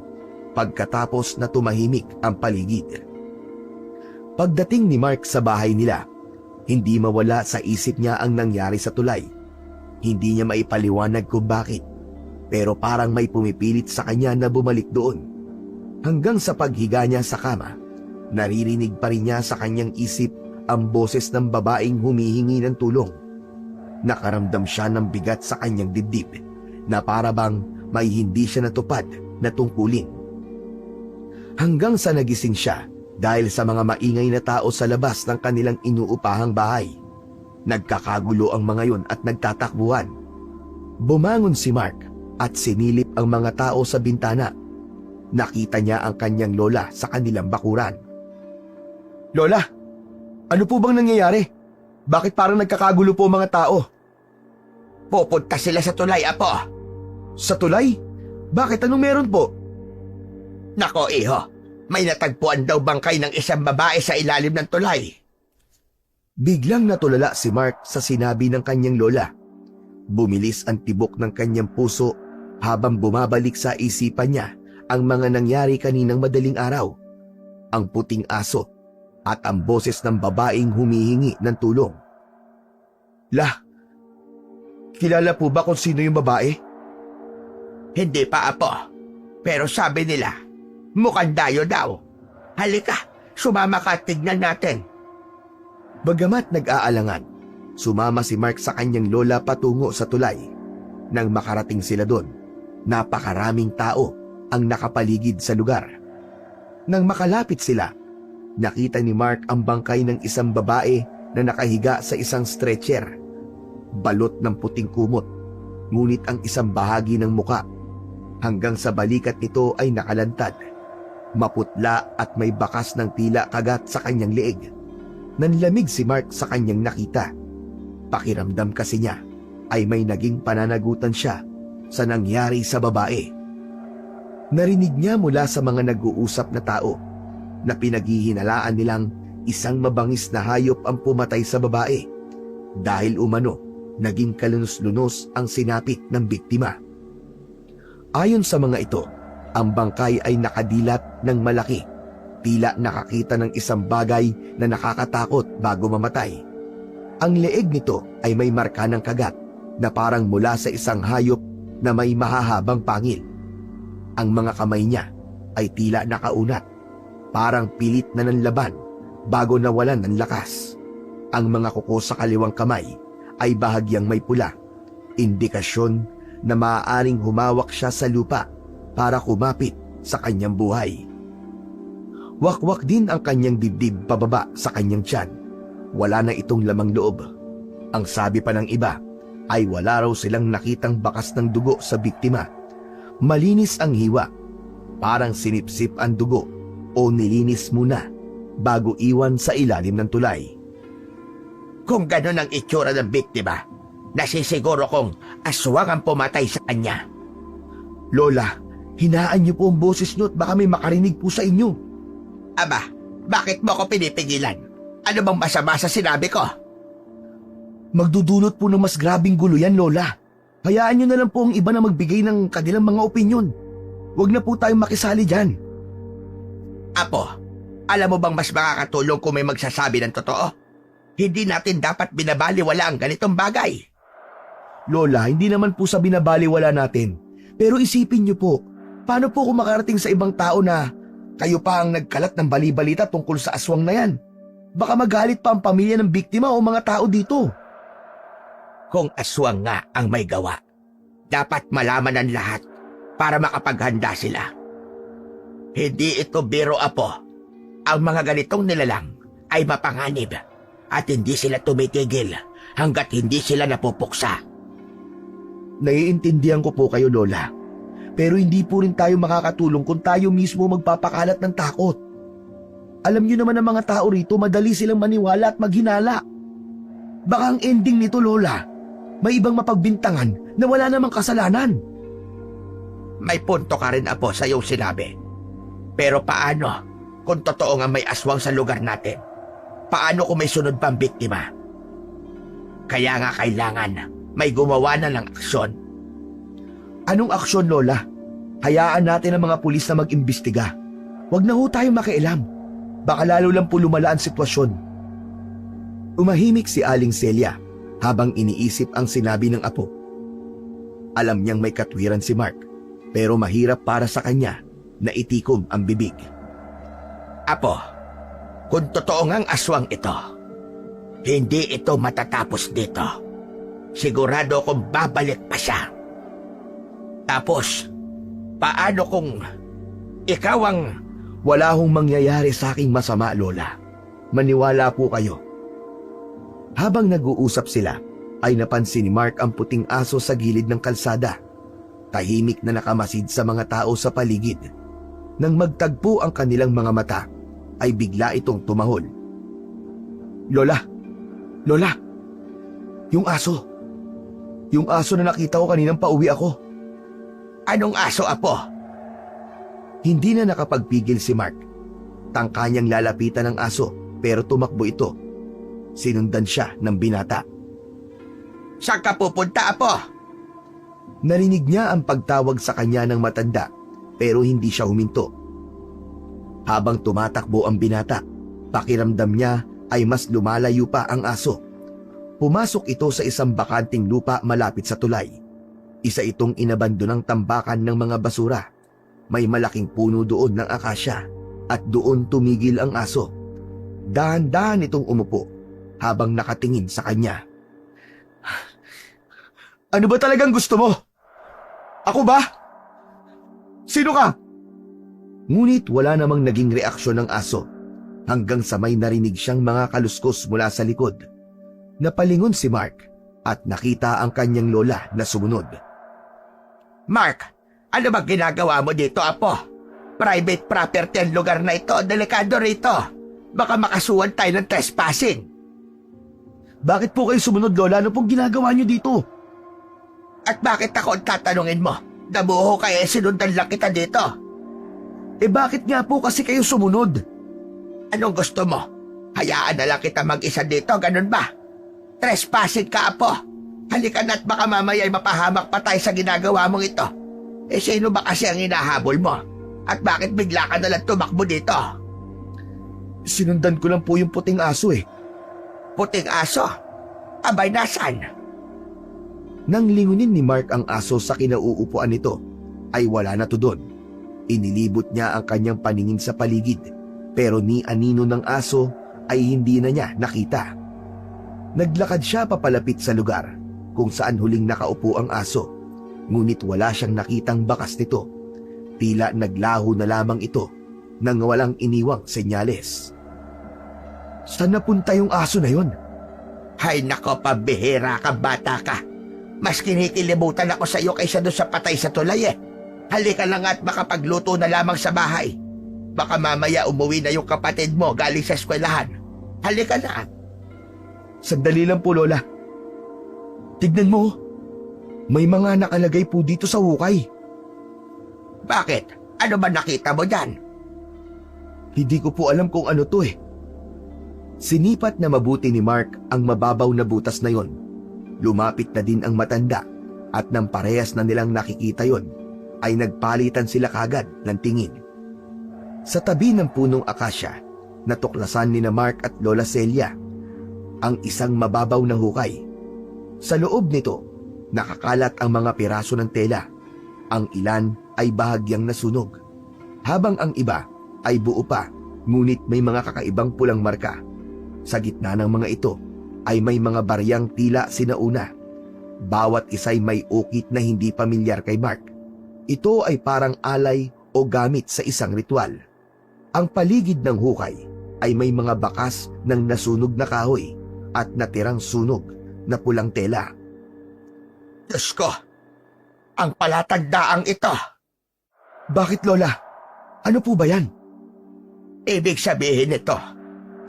pagkatapos na tumahimik ang paligid. Pagdating ni Mark sa bahay nila, hindi mawala sa isip niya ang nangyari sa tulay. Hindi niya maipaliwanag kung bakit, pero parang may pumipilit sa kanya na bumalik doon. Hanggang sa paghiga niya sa kama, naririnig pa rin niya sa kanyang isip ang boses ng babaeng humihingi ng tulong. Nakaramdam siya ng bigat sa kanyang dibdib na para bang may hindi siya natupad na tungkulin. Hanggang sa nagising siya dahil sa mga maingay na tao sa labas ng kanilang inuupahang bahay. Nagkakagulo ang mga yon at nagtatakbuhan. Bumangon si Mark at sinilip ang mga tao sa bintana. Nakita niya ang kanyang lola sa kanilang bakuran. Lola, ano po bang nangyayari? Bakit parang nagkakagulo po mga tao? Pupunta sila sa tulay, apo. Sa tulay? Bakit? Anong meron po? Nako, iho. May natagpuan daw bangkay ng isang babae sa ilalim ng tulay. Biglang natulala si Mark sa sinabi ng kanyang lola. Bumilis ang tibok ng kanyang puso habang bumabalik sa isipan niya ang mga nangyari kaninang madaling araw. Ang puting aso at ang boses ng babaeng humihingi ng tulong. Kilala po ba kung sino yung babae? Hindi pa, apo. Pero sabi nila, mukhang dayo daw. Halika, sumama ka at tignan natin. Bagamat nag-aalangan, sumama si Mark sa kanyang lola patungo sa tulay. Nang makarating sila doon, napakaraming tao ang nakapaligid sa lugar. Nang makalapit sila, nakita ni Mark ang bangkay ng isang babae na nakahiga sa isang stretcher. Balot ng puting kumot, ngunit ang isang bahagi ng muka hanggang sa balikat nito ay nakalantad. Maputla at may bakas ng tila kagat sa kanyang leeg. Nanlamig si Mark sa kanyang nakita. Pakiramdam kasi niya ay may naging pananagutan siya sa nangyari sa babae. Narinig niya mula sa mga nag-uusap na tao na pinaghihinalaan nilang isang mabangis na hayop ang pumatay sa babae dahil umano naging kalunos-lunos ang sinapit ng biktima. Ayon sa mga ito, Ang bangkay ay nakadilat ng malaki, tila nakakita ng isang bagay na nakakatakot bago mamatay. Ang leeg nito ay may marka ng kagat na parang mula sa isang hayop na may mahahabang pangil. Ang mga kamay niya ay tila nakaunat, parang pilit na nanlaban bago nawalan ng lakas. Ang mga kuko sa kaliwang kamay ay bahagyang may pula, indikasyon na maaaring humawak siya sa lupa para kumapit sa kanyang buhay. Wakwak din ang kanyang dibdib pababa sa kanyang tiyan. Wala na itong lamang loob. Ang sabi pa ng iba ay wala raw silang nakitang bakas ng dugo sa biktima. Malinis ang hiwa, parang sinipsip ang dugo o nilinis muna bago iwan sa ilalim ng tulay. Kung gano'n ang itsura ng biktima, nasisiguro kong aswang ang pumatay sa kanya. Lola, hinaan niyo po ang boses niyo at baka may makarinig po sa inyo. Aba, bakit mo ako pinipigilan? Ano bang masama sa sinabi ko? Magdudulot po ng mas grabing gulo yan, Lola. Hayaan niyo na lang po ang iba na magbigay ng kanilang mga opinyon. Huwag na po tayong makisali dyan. Apo, alam mo bang mas makakatulong kung may magsasabi ng totoo? Hindi natin dapat binabaliwala ang ganitong bagay. Lola, hindi naman po sa binabaliwala natin. Pero isipin niyo po, paano po kung makarating sa ibang tao na kayo pa ang nagkalat ng bali-balita tungkol sa aswang na yan? Baka magalit pa ang pamilya ng biktima o mga tao dito. Kung aswang nga ang may gawa, dapat malaman ng lahat para makapaghanda sila. Hindi ito biro, Apo. Ang mga ganitong nilalang ay mapanganib at hindi sila tumitigil hanggat hindi sila napupuksa. Naiintindihan ko po kayo, Lola. Pero hindi po rin tayo makakatulong kung tayo mismo magpapakalat ng takot. Alam niyo naman ang mga tao rito, madali silang maniwala at maghinala. Baka ang ending nito, Lola, may ibang mapagbintangan na wala namang kasalanan. May punto ka rin, Apo, sa iyong sinabi. Pero paano kung totoo nga may aswang sa lugar natin? Paano kung may sunod pang biktima? Kaya nga kailangan may gumawa na ng aksyon. Anong aksyon, Lola? Hayaan natin ang mga pulis na mag-imbestiga. Huwag na ho tayong makialam. Baka lalo lang po lumala ang sitwasyon. Umahimik si Aling Celia habang iniisip ang sinabi ng apo. Alam niyang may katwiran si Mark, pero mahirap para sa kanya na itikom ang bibig. Apo, kung totoo ngang aswang ito, hindi ito matatapos dito. Sigurado kung babalik pa siya. Tapos, paano kung ikaw ang... Wala hong mangyayari sa aking masama, Lola. Maniwala po kayo. Habang nag-uusap sila, ay napansin ni Mark ang puting aso sa gilid ng kalsada. Tahimik na nakamasid sa mga tao sa paligid. Nang magtagpo ang kanilang mga mata, ay bigla itong tumahol. Lola! Lola! Yung aso! Yung aso na nakita ko kaninang pauwi ako. Anong aso, Apo? Hindi na nakapagpigil si Mark. Tangka niyang lalapitan ng aso pero tumakbo ito. Sinundan siya ng binata. Saan ka pupunta, Apo? Narinig niya ang pagtawag sa kanya ng matanda pero hindi siya huminto. Habang tumatakbo ang binata, pakiramdam niya ay mas lumalayo pa ang aso. Pumasok ito sa isang bakanting lupa malapit sa tulay. Isa itong inabandonang tambakan ng mga basura. May malaking puno doon ng akasya at doon tumigil ang aso. Dahan-dahan itong umupo habang nakatingin sa kanya. Ano ba talagang gusto mo? Ako ba? Sino ka? Ngunit wala namang naging reaksyon ng aso hanggang sa may narinig siyang mga kaluskos mula sa likod. Napalingon si Mark at nakita ang kanyang lola na sumunod. Mark, ano ba ginagawa mo dito, Apo? Private property ang lugar na ito. Delikado rito. Baka makasuhan tayo ng trespassing. Bakit po kayo sumunod, Lola? Ano pong ginagawa niyo dito? At bakit ako ang tatanungin mo? Dabuho kaya sinundan lang kita dito. Eh bakit nga po kasi kayo sumunod? Anong gusto mo? Hayaan na lang kita mag-isa dito, ganun ba? Trespassing ka, Apo. Halika na't baka mamaya ay mapahamak pa tayo sa ginagawa mong ito. Sino ba kasi ang hinahabol mo? At bakit bigla ka nalang tumakbo dito? Sinundan ko lang po yung puting aso eh. Puting aso? Abay, nasan? Nang lingunin ni Mark ang aso sa kinauupuan nito, ay wala na to doon. Inilibot niya ang kanyang paningin sa paligid, pero ni anino ng aso ay hindi na niya nakita. Naglakad siya papalapit sa lugar kung saan huling nakaupo ang aso, ngunit wala siyang nakitang bakas nito. Tila naglaho na lamang ito nang walang iniwang senyales. Saan napunta yung aso na yon? Hay nako, pabihira ka, bata ka. Mas kinikilibutan ako sa iyo kaysa doon sa patay sa tulay eh. Halika lang at makapagluto na lamang sa bahay. Baka mamaya umuwi na yung kapatid mo galing sa eskwelahan. Halika na. Sandali lang po, Lola. Tignan mo, may mga nakalagay po dito sa hukay. Bakit? Ano ba nakita mo dyan? Hindi ko po alam kung ano to eh. Sinipat na mabuti ni Mark ang mababaw na butas na yon. Lumapit na din ang matanda at nang parehas na nilang nakikita yon, ay nagpalitan sila kagad ng tingin. Sa tabi ng punong akasya, natuklasan ni na Mark at Lola Celia ang isang mababaw na hukay. Sa loob nito, nakakalat ang mga piraso ng tela. Ang ilan ay bahagyang nasunog, habang ang iba ay buo pa, ngunit may mga kakaibang pulang marka. Sa gitna ng mga ito ay may mga baryang tila sinauna. Bawat isa'y may ukit na hindi pamilyar kay Mark. Ito ay parang alay o gamit sa isang ritual. Ang paligid ng hukay ay may mga bakas ng nasunog na kahoy at natirang sunog na pulang tela. Diyos ko, ang palatagdaang ito. Bakit, Lola? Ano po ba yan? Ibig sabihin nito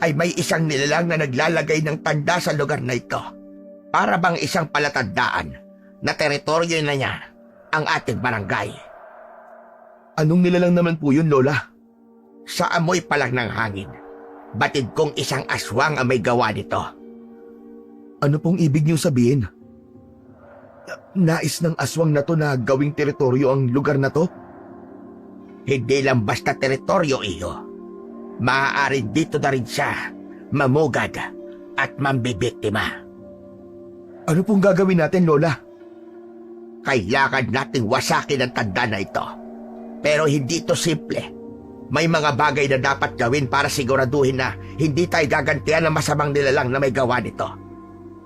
ay may isang nilalang na naglalagay ng tanda sa lugar na ito. Para bang isang palatandaan na teritoryo na niya ang ating barangay. Anong nilalang naman po yun, Lola? Sa amoy pa lang ng hangin, batid kong isang aswang ang may gawa nito. Ano pong ibig niyong sabihin? Nais ng aswang na to na gawing teritoryo ang lugar na to? Hindi lang basta teritoryo, iyo. Maaari dito na rin siya mamugad at mambibiktima. Ano pong gagawin natin, Lola? Kailangan nating wasakin ang tanda na ito. Pero hindi ito simple. May mga bagay na dapat gawin para siguraduhin na hindi tayo gagantihan ng masamang nilalang na may gawa nito.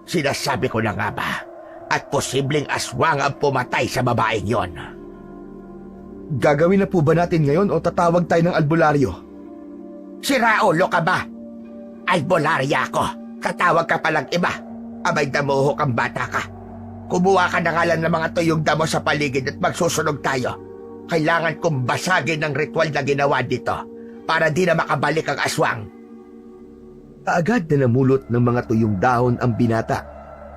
Sinasabi ko na nga ba, at posibleng aswang ang pumatay sa babaeng yon. Gagawin na po ba natin ngayon o tatawag tayo ng albularyo? Sira ulo ka ba? Albularya ako. Tatawag ka palang iba. Abay, damuho kang bata ka. Kumuha ka na nga lang ng mga tuyong damo sa paligid at magsusunog tayo. Kailangan kong basagin ang ritual na ginawa dito para di na makabalik ang aswang. Kaagad na namulot ng mga tuyong dahon ang binata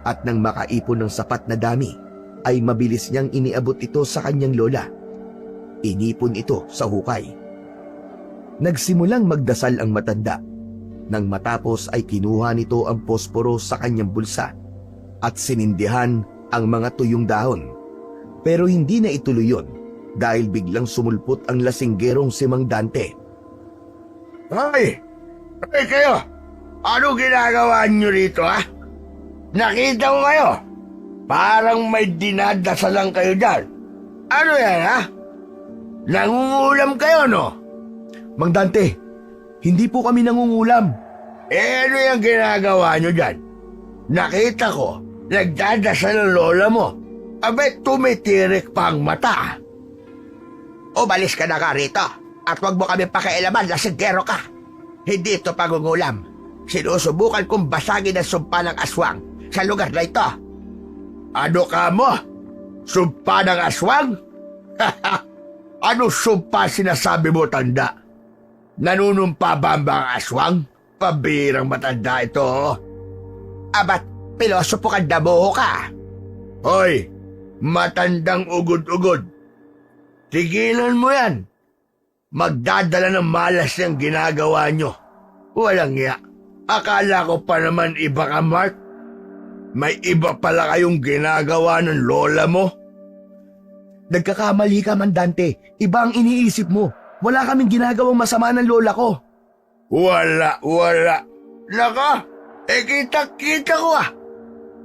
at nang makaipon ng sapat na dami, ay mabilis niyang iniabot ito sa kanyang lola. Inipon ito sa hukay. Nagsimulang magdasal ang matanda. Nang matapos ay kinuha nito ang posporo sa kanyang bulsa at sinindihan ang mga tuyong dahon. Pero hindi na ituloy yun dahil biglang sumulpot ang lasinggerong si Mang Dante. Hoy! Hoy kayo! Ano ginagawa nyo rito, ha? Nakita ko kayo. Parang may dinadasalan kayo dyan. Ano yan, ha? Nangungulam kayo, no? Mang Dante, hindi po kami nangungulam. Ano yung ginagawa nyo dyan? Nakita ko, nagdadasal ang lola mo. Abay, tumitirik pa ang mata. Umalis ka na nga rito at huwag mo kami pakialaman, lasinggero ka. Hindi ito pangungulam. Sinusubukan kong basagin ang sumpa ng aswang sa lugar na ito. Ano ka mo? Sumpa ng aswang? Ano sumpa sinasabi mo, tanda? Nanunumpa ba ang aswang? Pabirang matanda ito. Abat, pilosopo ka, damuho ka. Hoy, matandang ugod-ugod. Tigilan mo yan. Magdadala ng malas yung ginagawa nyo. Walang iya. Akala ko pa naman iba ka, Mark. May iba pala kayong ginagawa ng lola mo. Nagkakamali ka, Mandante. Iba ang iniisip mo. Wala kaming ginagawang masama ng lola ko. Wala. Naka, kita ko ah.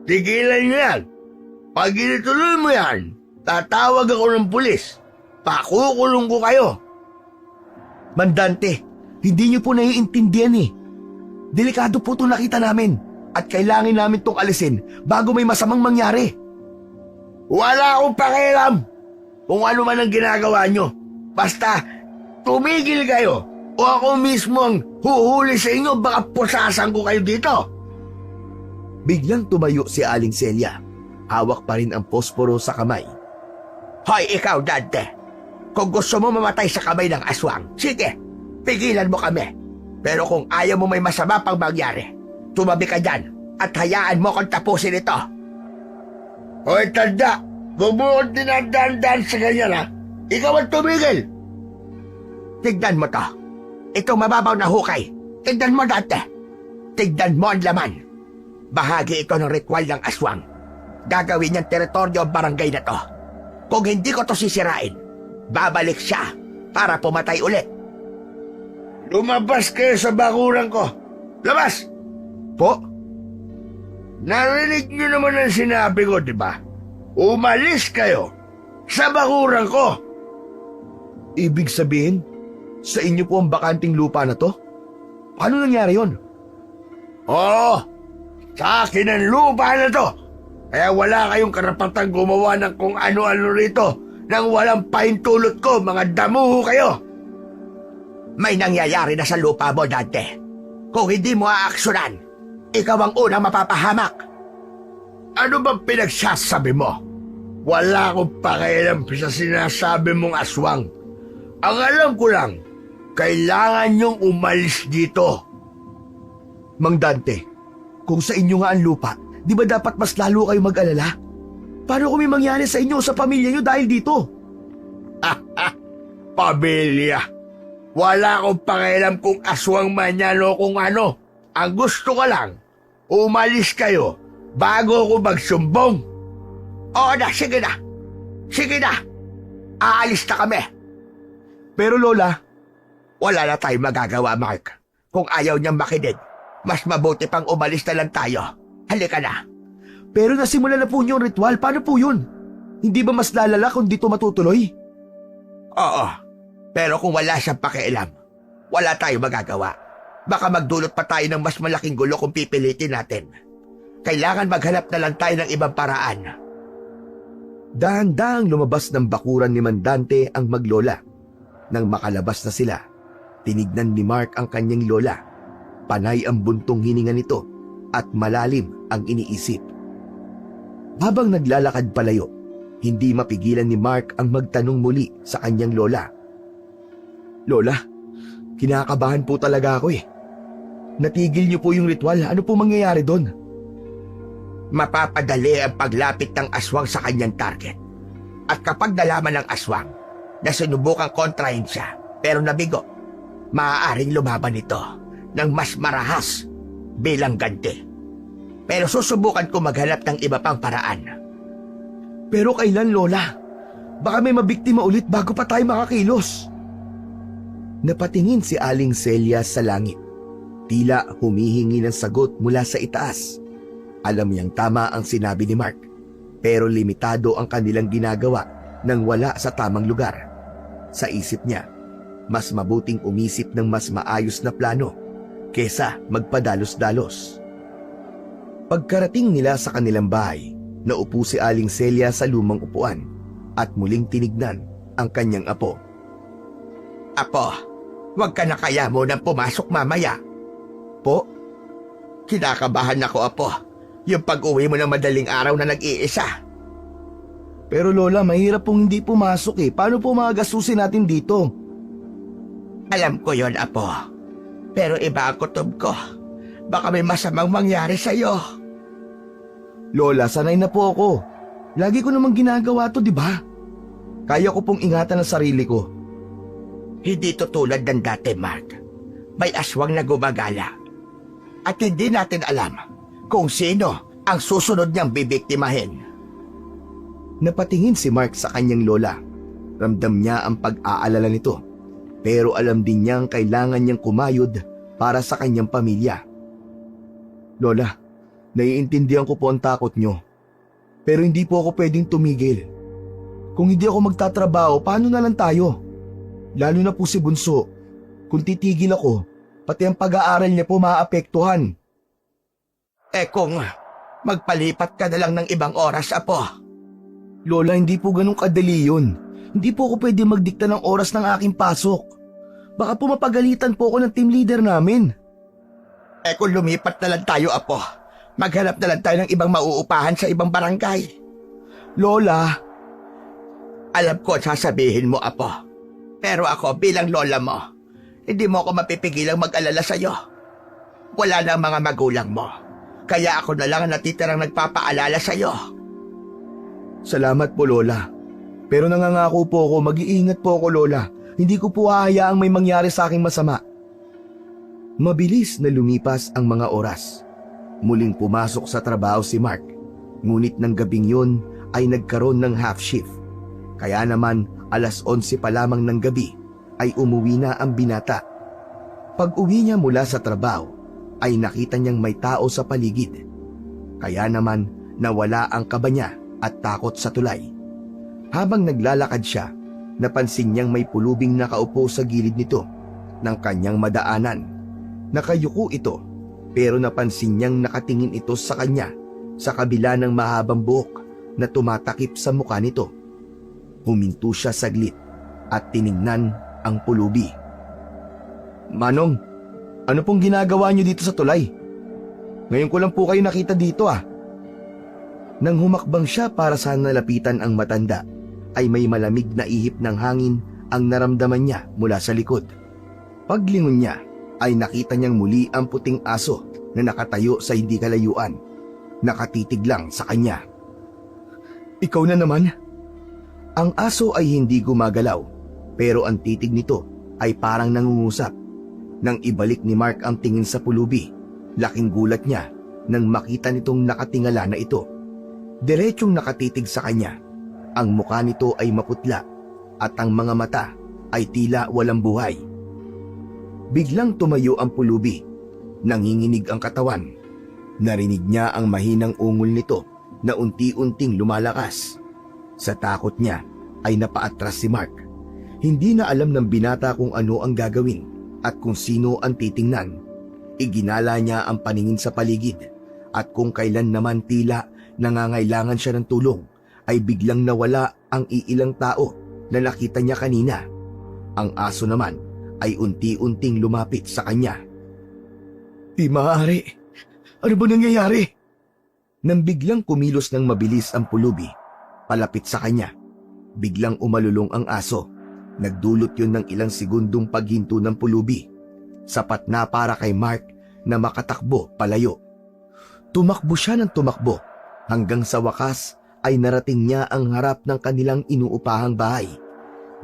Tigilan niyo yan. Pag inituloy mo yan, tatawag ako ng pulis. Pakukulong ko kayo. Mandante, hindi niyo po naiintindihan eh. Delikado po itong nakita namin at kailangan namin itong alisin bago may masamang mangyari. Wala akong pakialam kung ano man ang ginagawa nyo. Basta, tumigil kayo o ako mismo ang huhuli sa inyo, baka pusasan ko kayo dito. Biglang tumayo si Aling Celia. Hawak pa rin ang posporo sa kamay. Hoy, ikaw, Dante. Kung gusto mo mamatay sa kamay ng aswang, sige, pigilan mo kami. Pero kung ayaw mo may masama pang mangyari, tumabi ka dyan at hayaan mo kong tapusin ito. Hoy, tanda, huwag mo akong dinadaan sa ganyan ha. Ikaw ang tumigil. Tignan mo to. Itong mababaw na hukay. Tignan mo, Dante. Tignan mo ang laman. Bahagi ito ng ritual ng aswang. Gagawin niyang teritoryo ang barangay na to. Kung hindi ko to sisirain, babalik siya para pumatay ulit. Lumabas kayo sa bakuran ko. Labas! Po? Narinig nyo naman ang sinabi ko, di ba? Umalis kayo sa bakuran ko. Ibig sabihin, sa inyo po ang bakanting lupa na to? Paano nangyari yon? Oo, sa akin ang lupa na to. Kaya wala kayong karapatang gumawa ng kung ano-ano rito nang walang pahintulot ko, mga damuho kayo. May nangyayari na sa lupa mo, Dante. Kung hindi mo aaksyonan, ikaw ang unang mapapahamak. Ano bang pinagsasabi mo? Wala akong pakialam sa sinasabi mong aswang. Ang alam ko lang, kailangan niyong umalis dito. Mang Dante, kung sa inyo nga ang lupa, di ba dapat mas lalo kayo mag-alala? Paano kung may mangyari sa inyo o sa pamilya niyo dahil dito? Pamilya. Wala akong pakialam kung aswang man yan o kung ano. Ang gusto ko lang, umalis kayo bago ako magsumbong. Oo na, sige na. Sige na. Aalis na kami. Pero Lola, Wala na tayong magagawa, Mark. Kung ayaw niyang makinig, mas mabuti pang umalis na lang tayo. Halika na. pero nasimula na po niyo ang ritual. Paano po yun? Hindi ba mas lalala kung dito matutuloy? Oo. Pero kung wala siyang pakialam, wala tayong magagawa. Baka magdulot pa tayo ng mas malaking gulo kung pipilitin natin. Kailangan maghanap na lang tayo ng ibang paraan. Dahan-dahang lumabas ng bakuran ni Mandante ang maglola. Nang makalabas na sila, tinignan ni Mark ang kanyang lola. Panay ang buntong hininga nito at malalim ang iniisip. Habang naglalakad palayo, hindi mapigilan ni Mark ang magtanong muli sa kanyang lola. Lola, kinakabahan po talaga ako eh. Natigil niyo po yung ritual. Ano po mangyayari doon? Mapapadali ang paglapit ng aswang sa kanyang target. At kapag nalaman ng aswang na sinubukang kontrahin siya pero nabigo, maaaring lumaban ito ng mas marahas bilang ganti. Pero susubukan ko maghanap ng iba pang paraan. Pero kailan, Lola? Baka may mabiktima ulit bago pa tayo makakilos. Napatingin si Aling Celia sa langit. Tila humihingi ng sagot mula sa itaas. Alam niyang tama ang sinabi ni Mark, pero limitado ang kanilang ginagawa nang wala sa tamang lugar. Sa isip niya, mas mabuting umisip ng mas maayos na plano kesa magpadalos-dalos. Pagkarating nila sa kanilang bahay, naupo si Aling Celia sa lumang upuan at muling tinignan ang kanyang apo. Apo, huwag ka na kaya munang pumasok mamaya. Po? Kinakabahan ako, Apo. Yung pag-uwi mo ng madaling araw na nag-iisa. Pero Lola, mahirap pong hindi pumasok eh. Paano po magasusin natin dito? Alam ko yon, Apo. Pero iba ang kutob ko. Baka may masamang mangyari sa'yo. Lola, sanay na po ako. Lagi ko namang ginagawa to, di ba? Kaya ko pong ingatan ang sarili ko. Hindi to tulad ng dati, Mark. May aswang na gumagala. At hindi natin alam kung sino ang susunod niyang bibiktimahin. Napatingin si Mark sa kanyang lola. Ramdam niya ang pag-aalala nito, pero alam din niyang kailangan niyang kumayod para sa kanyang pamilya. Lola, naiintindihan ko po ang takot niyo, pero hindi po ako pwedeng tumigil. Kung hindi ako magtatrabaho, paano na lang tayo? Lalo na po si Bunso. Kung titigil ako, pati ang pag-aaral niya po maaapektuhan. Kung magpalipat ka na lang ng ibang oras, Apo. Lola, hindi po ganun kadali yun. Hindi po ako pwede magdikta ng oras ng aking pasok. Baka po mapagalitan po ako ng team leader namin. Kung lumipat na lang tayo, Apo, maghanap na lang tayo ng ibang mauupahan sa ibang barangay. Lola, alam ko sasabihin mo, Apo. Pero ako bilang lola mo, hindi mo ako mapipigilang mag-alala sa'yo. Wala na ang mga magulang mo. Kaya ako na lang ang natitirang nagpapaalala sa'yo. Salamat po, Lola. Pero nangangako po ako, mag-iingat po ako, Lola. Hindi ko po hahayaang may mangyari sa aking masama. Mabilis na lumipas ang mga oras. Muling pumasok sa trabaho si Mark. Ngunit ng gabing yun ay nagkaroon ng half shift. Kaya naman 11:00 pa lamang ng gabi ay umuwi na ang binata. Pag uwi niya mula sa trabaho ay nakita niyang may tao sa paligid. Kaya naman nawala ang kaba niya at takot sa tulay. Habang naglalakad siya, napansin niyang may pulubing nakaupo sa gilid nito ng kanyang madaanan. Nakayuko ito, pero napansin niyang nakatingin ito sa kanya sa kabila ng mahabang buhok na tumatakip sa mukha nito. Huminto siya saglit at tiningnan ang pulubi. Manong, ano pong ginagawa niyo dito sa tulay? Ngayon ko lang po kayo nakita dito ah. Nang humakbang siya para sa nalapitan ang matanda, ay may malamig na ihip ng hangin ang naramdaman niya mula sa likod. Paglingon niya, ay nakita niyang muli ang puting aso na nakatayo sa hindi kalayuan. Nakatitig lang sa kanya. Ikaw na naman? Ang aso ay hindi gumagalaw, pero ang titig nito ay parang nangungusap. Nang ibalik ni Mark ang tingin sa pulubi, laking gulat niya nang makita nitong nakatingala na ito. Diretsyong nakatitig sa kanya. Ang mukha nito ay maputla at ang mga mata ay tila walang buhay. Biglang tumayo ang pulubi. Nanginginig ang katawan. Narinig niya ang mahinang ungol nito na unti-unting lumalakas. Sa takot niya ay napaatras si Mark. Hindi na alam ng binata kung ano ang gagawin at kung sino ang titingnan. Iginala niya ang paningin sa paligid at kung kailan naman tila nangangailangan siya ng tulong ay biglang nawala ang iilang tao na nakita niya kanina. Ang aso naman ay unti-unting lumapit sa kanya. Di maaari. Ano ba nangyayari? Nang biglang kumilos ng mabilis ang pulubi, palapit sa kanya, biglang umalulong ang aso. Nagdulot yun ng ilang segundong paghinto ng pulubi. Sapat na para kay Mark na makatakbo palayo. Tumakbo siya ng tumakbo hanggang sa wakas ay narating niya ang harap ng kanilang inuupahang bahay.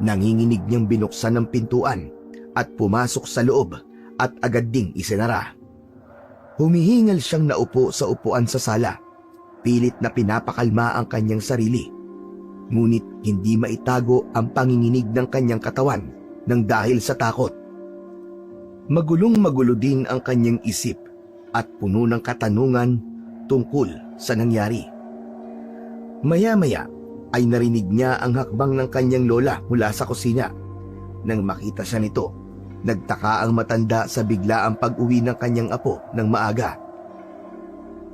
Nanginginig niyang binuksan ng pintuan at pumasok sa loob at agad ding isinara. Humihingal siyang naupo sa upuan sa sala. Pilit na pinapakalma ang kanyang sarili. Ngunit hindi maitago ang panginginig ng kanyang katawan nang dahil sa takot. Magulong-magulo din ang kanyang isip at puno ng katanungan tungkol sa nangyari. Maya-maya ay narinig niya ang hakbang ng kanyang lola mula sa kusina. Nang makita siya nito, nagtaka ang matanda sa biglaang pag-uwi ng kanyang apo ng maaga.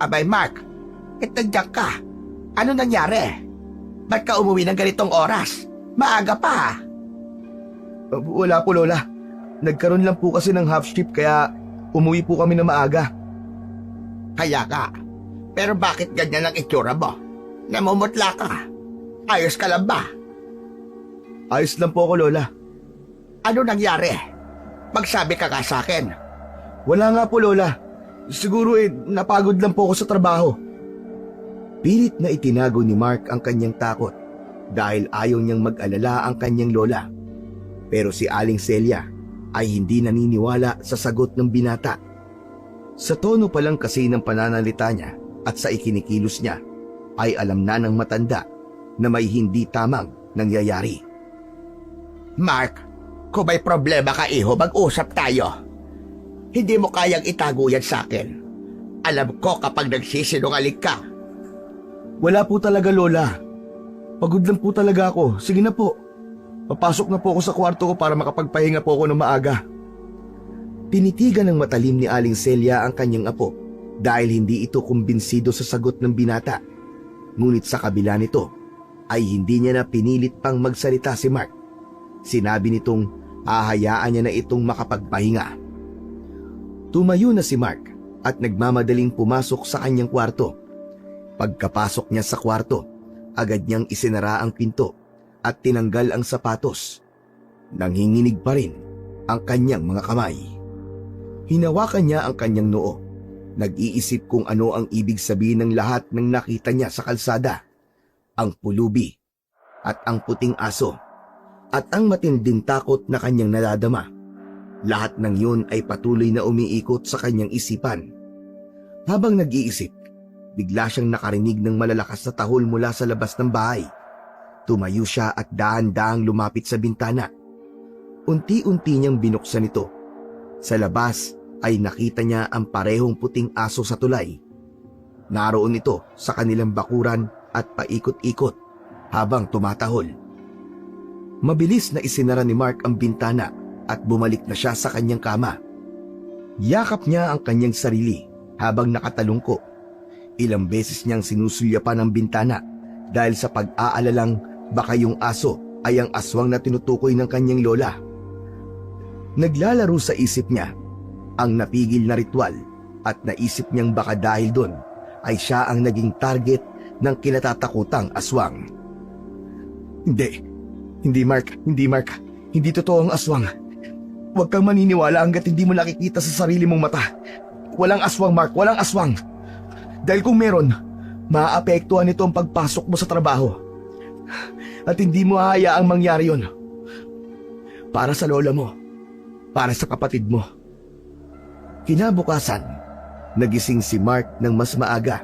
Abay Mark, nandiyan ka. Ano nangyari? Ba't ka umuwi ng ganitong oras? Maaga pa. Wala po, Lola. Nagkaroon lang po kasi ng half shift kaya umuwi po kami na maaga. Kaya ka. Pero bakit ganyan ang itsura mo? Namumutla ka. Ayos ka lang ba? Ayos lang po ako, Lola. Ano nangyari? Magsabi ka ka sa akin. Wala nga po, Lola. Siguro napagod lang po ako sa trabaho. Pilit na itinago ni Mark ang kanyang takot dahil ayaw niyang mag-alala ang kanyang lola. Pero si Aling Celia ay hindi naniniwala sa sagot ng binata. Sa tono pa lang kasi ng pananalita niya at sa ikinikilos niya ay alam na ng matanda na may hindi tamang nangyayari. Mark, kung may problema ka iho, mag-usap tayo. Hindi mo kayang itago yan sa akin. Alam ko kapag nagsisinungaling ka. Wala po talaga, Lola. Pagod lang po talaga ako. Sige na po. Papasok na po ako sa kwarto ko para makapagpahinga po ako ng maaga. Tinitigan ng matalim ni Aling Celia ang kanyang apo dahil hindi ito kumbinsido sa sagot ng binata. Ngunit sa kabila nito ay hindi niya na pinilit pang magsalita si Mark. Sinabi nitong hahayaan niya na itong makapagpahinga. Tumayo na si Mark at nagmamadaling pumasok sa kanyang kwarto. Pagkapasok niya sa kwarto, agad niyang isinara ang pinto at tinanggal ang sapatos. Nanginginig pa rin ang kanyang mga kamay. Hinawakan niya ang kanyang noo. Nag-iisip kung ano ang ibig sabihin ng lahat ng nakita niya sa kalsada. Ang pulubi at ang puting aso at ang matinding takot na kanyang nadadama. Lahat ng yun ay patuloy na umiikot sa kanyang isipan. Habang nag-iisip, bigla siyang nakarinig ng malalakas na tahol mula sa labas ng bahay. Tumayo siya at dahan-dahang lumapit sa bintana. Unti-unti niyang binuksan ito. Sa labas ay nakita niya ang parehong puting aso sa tulay. Naroon ito sa kanilang bakuran at paikot-ikot habang tumatahol. Mabilis na isinara ni Mark ang bintana at bumalik na siya sa kanyang kama. Yakap niya ang kanyang sarili habang nakatalungko. Ilang beses niyang sinusulyapan ang bintana dahil sa pag-aalalang baka yung aso ay ang aswang na tinutukoy ng kanyang lola. Naglalaro sa isip niya ang napigil na ritual at naisip niyang baka dahil doon ay siya ang naging target ng kinatatakutang aswang. Hindi Mark, hindi totoo ang aswang. Huwag kang maniniwala hanggat hindi mo nakikita sa sarili mong mata. Walang aswang, Mark, walang aswang. Dahil kung meron, maaapektuhan nito ang pagpasok mo sa trabaho. At hindi mo hahayaang mangyari yun. Para sa lola mo, para sa kapatid mo. Kinabukasan, nagising si Mark ng mas maaga.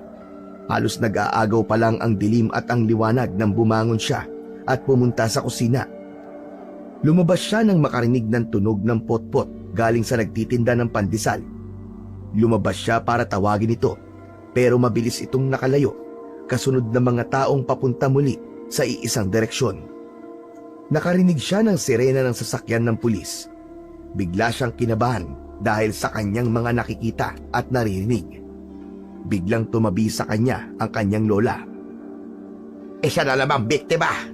Halos nag-aagaw pa lang ang dilim at ang liwanag nang bumangon siya at pumunta sa kusina. Lumabas siya nang makarinig ng tunog ng potpot galing sa nagtitinda ng pandesal. Lumabas siya para tawagin ito, pero mabilis itong nakalayo, kasunod ng mga taong papunta muli sa iisang direksyon. Nakarinig siya ng sirena ng sasakyan ng pulis. Bigla siyang kinabahan dahil sa kanyang mga nakikita at naririnig. Biglang tumabi sa kanya ang kanyang lola. Isa na lamang biktima.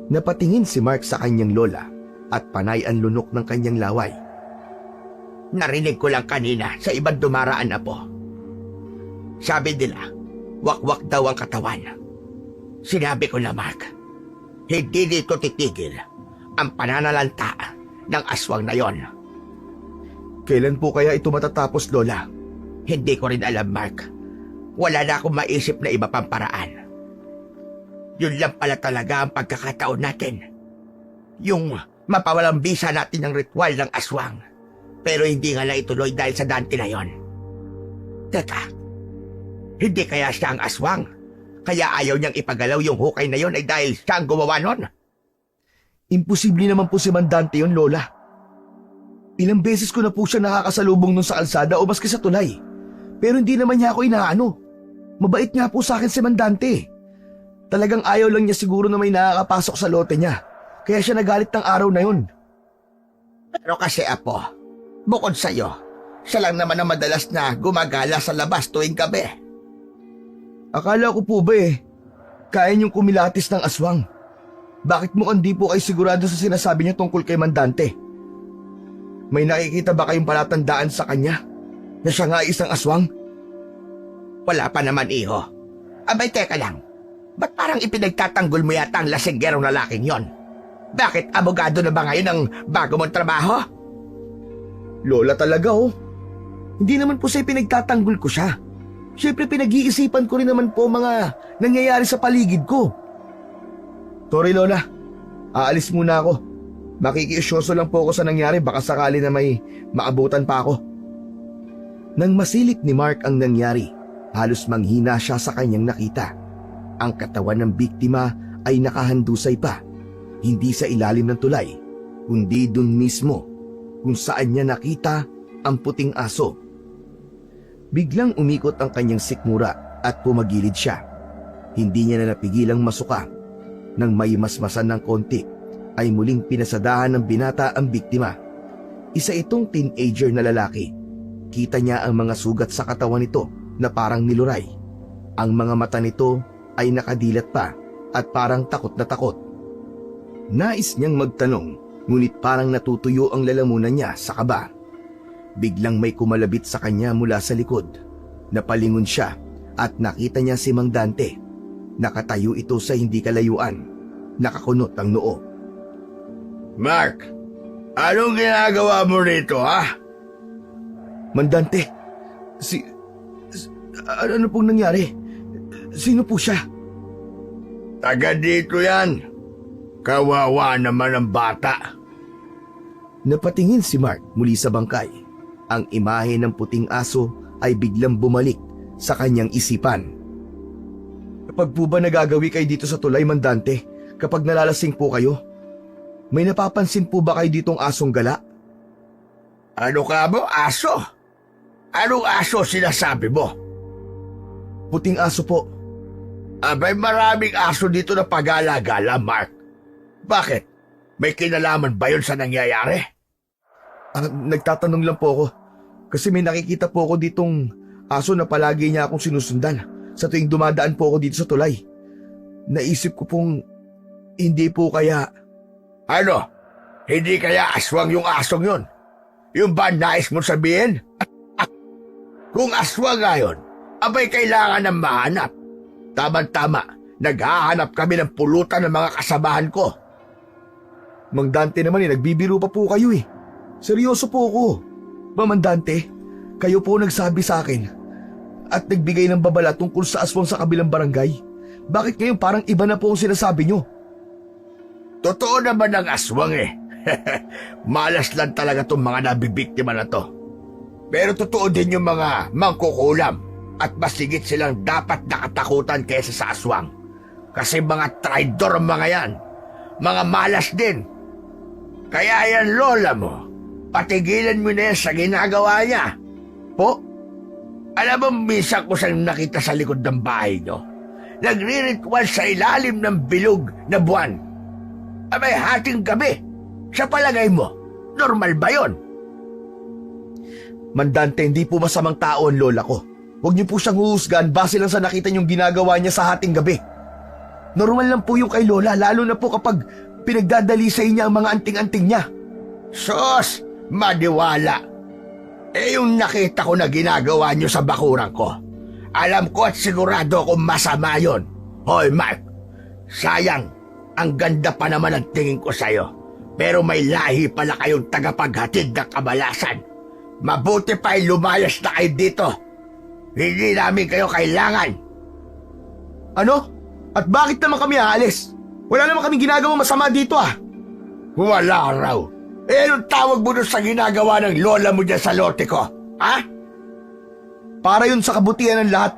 Napatingin si Mark sa kanyang lola at panay ang lunok ng kanyang laway. Narinig ko lang kanina sa ibang dumaraan na po. Sabi nila, wakwak daw ang katawan. Sinabi ko na, Mark, hindi dito titigil ang pananalanta ng aswang na yon. Kailan po kaya ito matatapos, Lola? Hindi ko rin alam, Mark. Wala na akong maisip na iba pang paraan. Yun lang pala talaga ang pagkakataon natin. Yung mapawalang bisa natin ng ritual ng aswang. Pero hindi nga lang ituloy dahil sa Dante na yon. Teka, hindi kaya siya ang aswang? Kaya ayaw niyang ipagalaw yung hukay na yon ay dahil siya ang gumawa nun? Imposible naman po si Mandante yun, Lola. Ilang beses ko na po siya nakakasalubong nun sa kalsada o maski sa tulay. Pero hindi naman niya ako inaano. Mabait nga po sa akin si Mandante. Talagang ayaw lang niya siguro na may nakakapasok sa lote niya. Kaya siya nagalit ng araw na yun. Pero kasi apo, bukod sa'yo, siya lang naman ang madalas na gumagala sa labas tuwing gabi. Akala ko po ba kaya niyong kumilatis ng aswang? Bakit mukhang di po kayo sigurado sa sinasabi niya tungkol kay Mandante? May nakikita ba kayong palatandaan sa kanya na siya nga isang aswang? Wala pa naman, iho. Abay, teka lang. Ba't parang ipinagtatanggol mo yata ang lasinggerong lalaking yon? Bakit abogado na ba ngayon ang bago mong trabaho? Lola talaga Hindi naman po siya pinagtatanggol ko siya. Siyempre pinag-iisipan ko rin naman po mga nangyayari sa paligid ko. Sorry, Lola. Aalis muna ako. Makikiusyoso lang po ako sa nangyari, baka sakali na may maabutan pa ako. Nang masilip ni Mark ang nangyari, halos manghina siya sa kanyang nakita. Ang katawan ng biktima ay nakahandusay pa, hindi sa ilalim ng tulay, kundi dun mismo kung saan niya nakita ang puting aso. Biglang umikot ang kanyang sikmura at pumagilid siya. Hindi niya na napigilang masuka. Nang may masmasan ng konti, ay muling pinasadahan ng binata ang biktima. Isa itong teenager na lalaki. Kita niya ang mga sugat sa katawan nito na parang niluray. Ang mga mata nito ay nakadilat pa at parang takot na takot. Nais niyang magtanong, ngunit parang natutuyo ang lalamunan niya sa kaba. Biglang may kumalabit sa kanya mula sa likod. Napalingon siya at nakita niya si Mang Dante. Nakatayo ito sa hindi kalayuan. Nakakunot ang noo. Mark, anong ginagawa mo rito, ha? Mang Dante, ano pong nangyari? Sino po siya? Taga dito yan. Kawawa naman ang bata. Napatingin si Mark muli sa bangkay. Ang imahe ng puting aso ay biglang bumalik sa kanyang isipan. Kapag po ba nagagawi kayo dito sa tulay, Mang Dante, kapag nalalasing po kayo? May napapansin po ba kayo ditong asong gala? Ano ka mo, aso? Anong aso sinasabi mo? Puting aso po. Abay, maraming aso dito na pagala-gala, Mark. Bakit? May kinalaman ba yun sa nangyayari? Nagtatanong lang po ako. Kasi may nakikita po ako ditong aso na palagi niya akong sinusundan sa tuwing dumadaan po ako dito sa tulay. Naisip ko pong hindi po kaya... Ano? Hindi kaya aswang yung asong yun? Yung ba nais mo sabihin? Kung aswang nga yun, abay kailangan ng mahanap. Tama-tama, naghahanap kami ng pulutan ng mga kasabahan ko. Mang Dante naman nagbibiro pa po kayo eh. Seryoso po ako. Mang Dante, kayo po nagsabi sa akin at nagbigay ng babala tungkol sa aswang sa kabilang barangay. Bakit ngayon parang iba na po ang sinasabi nyo? Totoo naman ang aswang eh. Malas lang talaga tong mga nabibiktima na to. Pero totoo din yung mga mangkukulam at mas higit silang dapat nakatakutan kaysa sa aswang. Kasi mga traidor ang mga yan. Mga malas din. Kaya yan, lola mo, patigilan mo na yan sa ginagawa niya. Po? Alam mo, minsan ko siyang nakita sa likod ng bahay nyo. Nagriritual sa ilalim ng bilog na buwan. Abay, hating gabi. Sa palagay mo, normal ba yun? Mang Dante, hindi po masamang tao ang lola ko. Huwag niyo po siyang huhusgan base lang sa nakita niyong ginagawa niya sa hating gabi. Normal lang po yung kay lola, lalo na po kapag pinagdadalisay niya ang mga anting-anting niya. Sos, madiwala. Yung nakita ko na ginagawa niyo sa bakuran ko, alam ko at sigurado kung masama yun. Hoy, Mark, sayang, ang ganda pa naman ang tingin ko sa'yo. Pero may lahi pala kayong tagapaghatid ng kabalasan. Mabuti pa ay lumayas na kayo dito. Hindi namin kayo kailangan. Ano? At bakit naman kami aalis? Wala naman kami ginagawa masama dito ah. Wala raw. Anong tawag mo doon sa ginagawa ng lola mo dyan sa lote ko? Ha? Para yun sa kabutihan ng lahat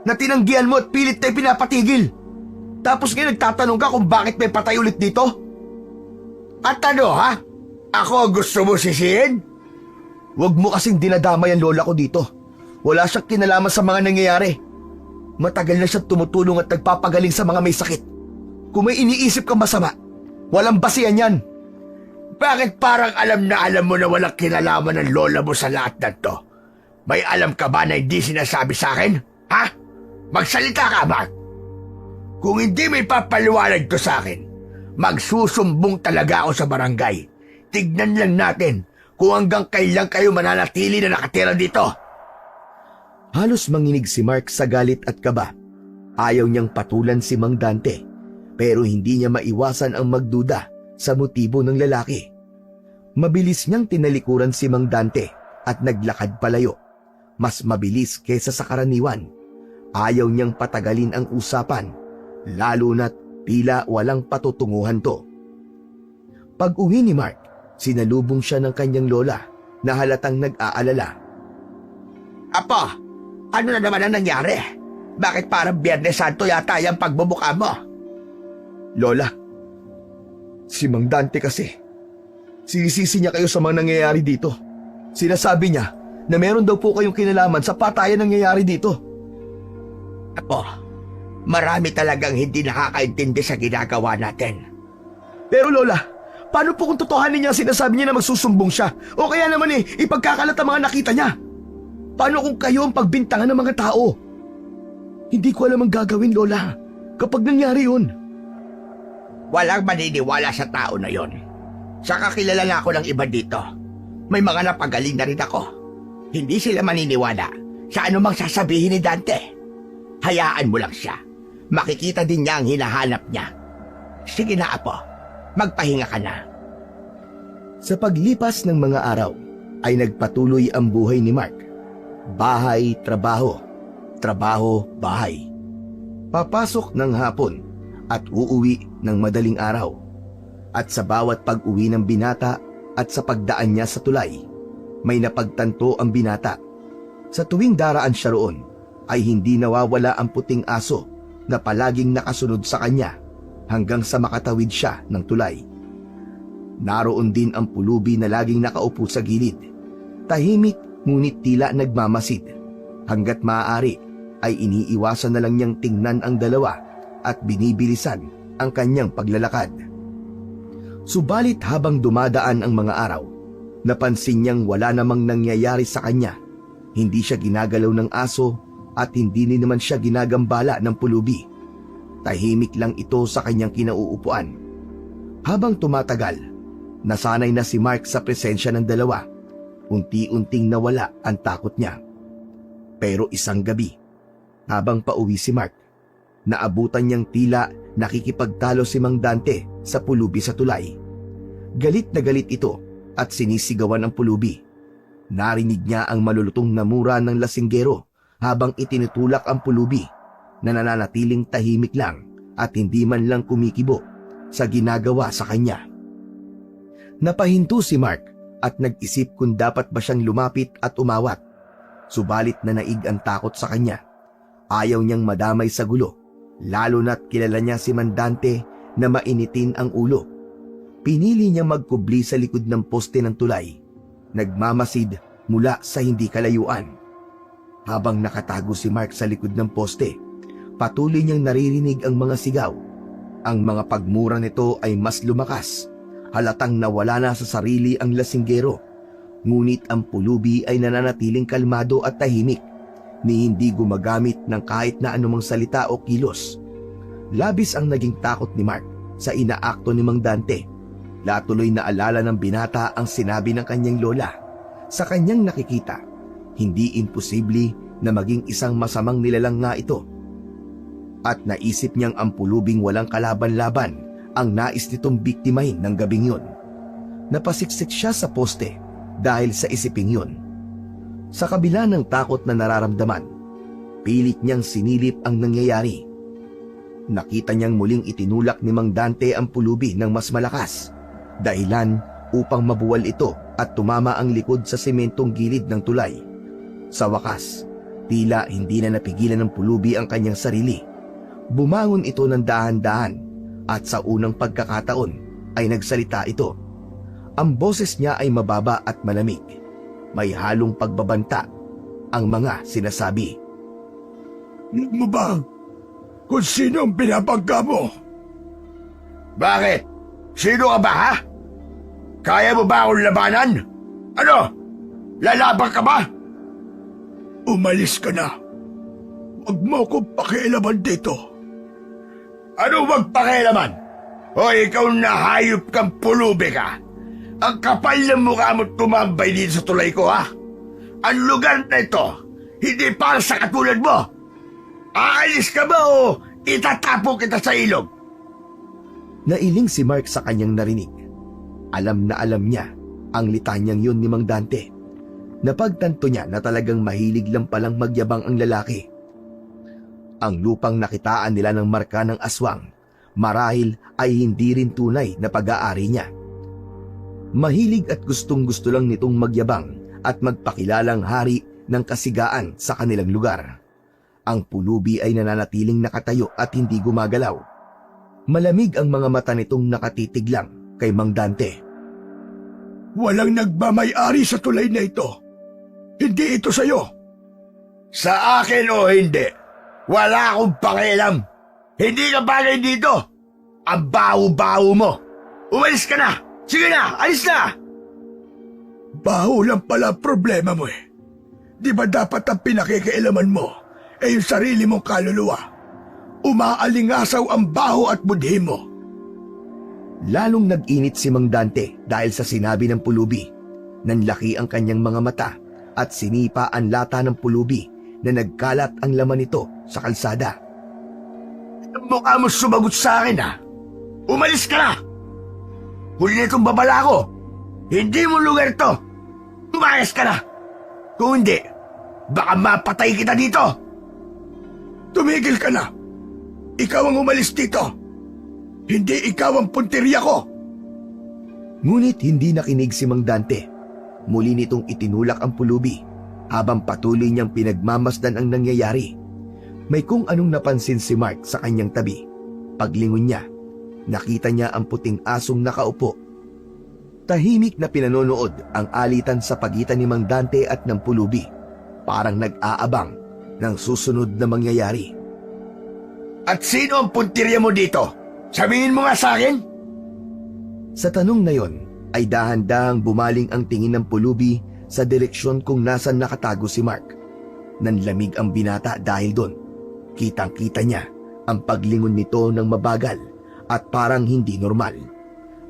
na tinanggihan mo at pilit tayo pinapatigil. Tapos ngayon nagtatanong ka kung bakit may patay ulit dito? At ano ha? Ako gusto mo sisihin? Huwag mo kasing dinadamay ang lola ko dito. Wala siyang kinalaman sa mga nangyayari. Matagal na siyang tumutulong at nagpapagaling sa mga may sakit. Kung may iniisip kang masama, walang basihan yan. Bakit parang alam mo na walang kinalaman ng lola mo sa lahat na to? May alam ka ba na hindi sinasabi sa akin? Ha? Magsalita ka, Mark. Kung hindi may papaliwanag to sa akin, magsusumbong talaga ako sa barangay. Tignan lang natin kung hanggang kailan kayo mananatili na nakatira dito. Halos manginig si Mark sa galit at kaba. Ayaw niyang patulan si Mang Dante, pero hindi niya maiwasan ang magduda sa motibo ng lalaki. Mabilis niyang tinalikuran si Mang Dante at naglakad palayo. Mas mabilis kesa sa karaniwan. Ayaw niyang patagalin ang usapan, lalo na't tila walang patutunguhan to. Pag-uwi ni Mark, sinalubong siya ng kanyang lola na halatang nag-aalala. Apo, ano na naman ang nangyari? Bakit parang Biyernes Santo yata yung pagbubuka mo? Lola, si Mang Dante kasi, sinisisi niya kayo sa mga nangyayari dito. Sinasabi niya na meron daw po kayong kinalaman sa patayan nangyayari dito. Apo, marami talagang hindi nakakaintindi sa ginagawa natin. Pero Lola, paano po kung totohanin niya sinasabi niya na magsusumbong siya? O kaya naman ipagkakalat ang mga nakita niya? Paano kung kayo ang pagbintangan ng mga tao? Hindi ko alam ang gagawin, Lola, kapag nangyari yun. Walang maniniwala sa tao na yon. Saka kilala na ako ng iba dito. May mga napagaling na rin ako. Hindi sila maniniwala sa anumang sasabihin ni Dante. Hayaan mo lang siya. Makikita din niya ang hinahanap niya. Sige na, Apo. Magpahinga ka na. Sa paglipas ng mga araw, ay nagpatuloy ang buhay ni Mark. Bahay, trabaho. Trabaho, bahay. Papasok ng hapon at uuwi ng madaling araw. At sa bawat pag-uwi ng binata at sa pagdaan niya sa tulay, may napagtanto ang binata. Sa tuwing daraan siya roon, ay hindi nawawala ang puting aso na palaging nakasunod sa kanya hanggang sa makatawid siya ng tulay. Naroon din ang pulubi na laging nakaupo sa gilid. Tahimik ngunit tila nagmamasid. Hanggat maaari ay iniiwasan na lang niyang tingnan ang dalawa at binibilisan ang kanyang paglalakad. Subalit habang dumadaan ang mga araw, napansin niyang wala namang nangyayari sa kanya. Hindi siya ginagalaw ng aso at hindi din naman siya ginagambala ng pulubi. Tahimik lang ito sa kanyang kinauupuan. Habang tumatagal, nasanay na si Mark sa presensya ng dalawa. Unti-unting nawala ang takot niya. Pero isang gabi, habang pauwi si Mark, naabutan niyang tila nakikipagtalo si Mang Dante sa pulubi sa tulay. Galit na galit ito at sinisigawan ang pulubi. Narinig niya ang malulutong na mura ng lasinggero habang itinutulak ang pulubi na nananatiling tahimik lang at hindi man lang kumikibo sa ginagawa sa kanya. Napahinto si Mark at nag-isip kung dapat ba siyang lumapit at umawat. Subalit nanaig ang takot sa kanya. Ayaw niyang madamay sa gulo, lalo na't kilala niya si Mang Dante na mainitin ang ulo. Pinili niyang magkubli sa likod ng poste ng tulay, nagmamasid mula sa hindi kalayuan. Habang nakatago si Mark sa likod ng poste, patuloy niyang naririnig ang mga sigaw. Ang mga pagmura nito ay mas lumakas. Halatang nawala na sa sarili ang lasinggero. Ngunit ang pulubi ay nananatiling kalmado at tahimik, ni hindi gumagamit ng kahit na anumang salita o kilos. Labis ang naging takot ni Mark sa inaakto ni Mang Dante. Latuloy na alala ng binata ang sinabi ng kanyang lola. Sa kanyang nakikita, hindi imposible na maging isang masamang nilalang nga ito. At naisip niyang ang pulubing walang kalaban-laban ang nais nitong biktimahin ng gabing yun. Napasiksik siya sa poste dahil sa isiping yun. Sa kabila ng takot na nararamdaman, pilit niyang sinilip ang nangyayari. Nakita niyang muling itinulak ni Mang Dante ang pulubi ng mas malakas, dahilan upang mabuwal ito at tumama ang likod sa sementong gilid ng tulay. Sa wakas, tila hindi na napigilan ng pulubi ang kanyang sarili. Bumangon ito ng dahan-dahan at sa unang pagkakataon ay nagsalita ito. Ang boses niya ay mababa at malamig. May halong pagbabanta ang mga sinasabi. Alam mo ba kung sino ang pinapagka mo? Bakit? Sino ka ba, ha? Kaya mo ba akong labanan? Ano? Lalaban ka ba? Umalis ka na. Huwag mo akong pakialaman dito. Ano wag pakialaman? O ikaw na hayop kang pulubi ka? Ang kapal ng mukha mo tumambay dito sa tulay ko, ha? Ang lugar na ito, hindi para sa katulad mo. Aalis ka ba o itatapo kita sa ilog? Nailing si Mark sa kanyang narinig. Alam na alam niya ang litanyang yun ni Mang Dante. Napagtanto niya na talagang mahilig lang palang magyabang ang lalaki. Ang lupang nakitaan nila ng marka ng aswang, marahil ay hindi rin tunay na pag-aari niya. Mahilig at gustong-gusto lang nitong magyabang at magpakilalang hari ng kasigaan sa kanilang lugar. Ang pulubi ay nananatiling nakatayo at hindi gumagalaw. Malamig ang mga mata nitong nakatitig lang kay Mang Dante. Walang nagmamay-ari sa tulay na ito. Hindi ito sa'yo. Sa akin o hindi, wala akong pakialam. Hindi ka bagay dito. Ang baho-baho mo. Umalis ka na. Sige na, alis na. Baho lang pala ang problema mo eh. Di ba dapat ang pinakikialaman mo ay yung sarili mong kaluluwa? Umaalingasaw ang baho at budhi mo. Lalong nag-init si Mang Dante dahil sa sinabi ng pulubi. Nanlaki ang kanyang mga mata at sinipa ang lata ng pulubi na nagkalat ang laman nito sa kalsada. Mukha mo sumagot sa akin ha. Umalis ka na. Huli na itong babala ko. Hindi mo lugar to. Umayas ka na. Kung hindi, baka mapatay kita dito. Tumigil ka na. Ikaw ang umalis dito. Hindi ikaw ang punteriya ko. Ngunit hindi nakinig si Mang Dante. Muli nitong itinulak ang pulubi habang patuloy niyang pinagmamasdan ang nangyayari. May kung anong napansin si Mark sa kanyang tabi. Paglingon niya, nakita niya ang puting asong nakaupo. Tahimik na pinanonood ang alitan sa pagitan ni Mang Dante at ng pulubi. Parang nag-aabang ng susunod na mangyayari. At sino ang punteriya mo dito? Sabihin mo nga sa akin. Sa tanong na yon ay dahan-dahang bumaling ang tingin ng pulubi sa direksyon kung nasan nakatago si Mark. Nanlamig ang binata dahil doon. Kitang-kita niya ang paglingon nito ng mabagal at parang hindi normal.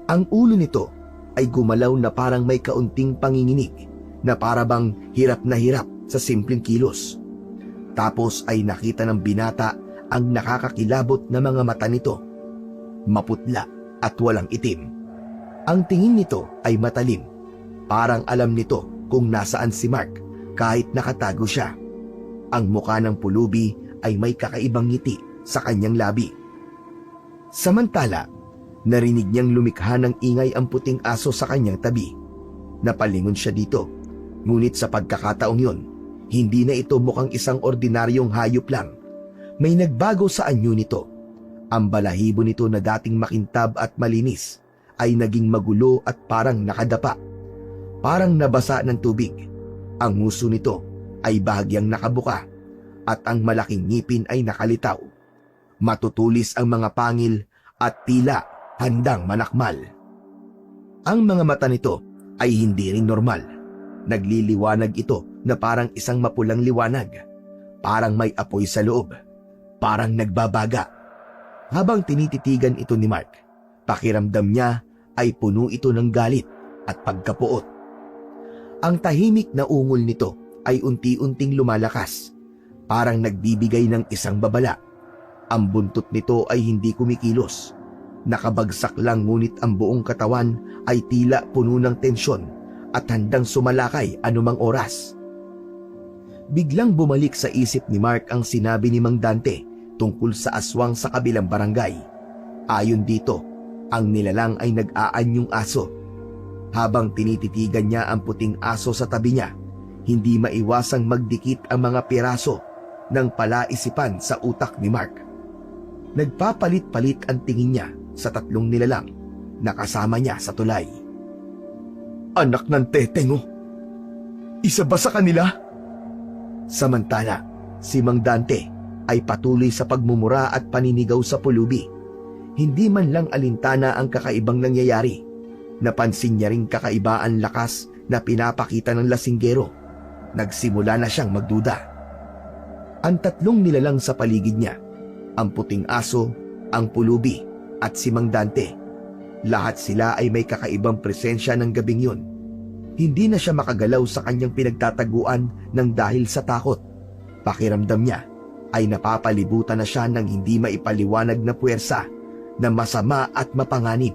Ang ulo nito ay gumalaw na parang may kaunting panginginig na parabang hirap na hirap sa simpleng kilos. Tapos ay nakita ng binata ang nakakakilabot na mga mata nito. Maputla at walang itim. Ang tingin nito ay matalim. Parang alam nito kung nasaan si Mark kahit nakatago siya. Ang mukha ng pulubi ay may kakaibang ngiti sa kanyang labi. Samantala, narinig niyang lumikha ng ingay ang puting aso sa kanyang tabi. Napalingon siya dito. Ngunit sa pagkakataong yon, hindi na ito mukhang isang ordinaryong hayop lang. May nagbago sa anyo nito. Ang balahibo nito na dating makintab at malinis ay naging magulo at parang nakadapa. Parang nabasa ng tubig. Ang nguso nito ay bahagyang nakabuka at ang malaking ngipin ay nakalitaw. Matutulis ang mga pangil at tila handang manakmal. Ang mga mata nito ay hindi rin normal. Nagliliwanag ito na parang isang mapulang liwanag. Parang may apoy sa loob. Parang nagbabaga. Habang tinititigan ito ni Mark, pakiramdam niya ay puno ito ng galit at pagkapuot. Ang tahimik na ungol nito ay unti-unting lumalakas. Parang nagbibigay ng isang babala. Ang buntot nito ay hindi kumikilos. Nakabagsak lang ngunit ang buong katawan ay tila puno ng tensyon at handang sumalakay anumang oras. Biglang bumalik sa isip ni Mark ang sinabi ni Mang Dante tungkol sa aswang sa kabilang barangay. Ayon dito, ang nilalang ay nag-aanyong aso. Habang tinititigan niya ang puting aso sa tabi niya, hindi maiwasang magdikit ang mga piraso ng palaisipan sa utak ni Mark. Nagpapalit-palit ang tingin niya sa tatlong nilalang na kasama niya sa tulay. Anak ng teteng oh! Isa ba sa kanila? Samantala, si Mang Dante ay patuloy sa pagmumura at paninigaw sa pulubi. Hindi man lang alintana ang kakaibang nangyayari. Napansin niya ring kakaiba ang lakas na pinapakita ng lasinggero. Nagsimula na siyang magduda. Ang tatlong nilalang sa paligid niya, ang puting aso, ang pulubi at si Mang Dante. Lahat sila ay may kakaibang presensya ng gabing yun. Hindi na siya makagalaw sa kanyang pinagtataguan ng dahil sa takot. Pakiramdam niya ay napapalibutan na siya ng hindi maipaliwanag na puwersa na masama at mapanganib.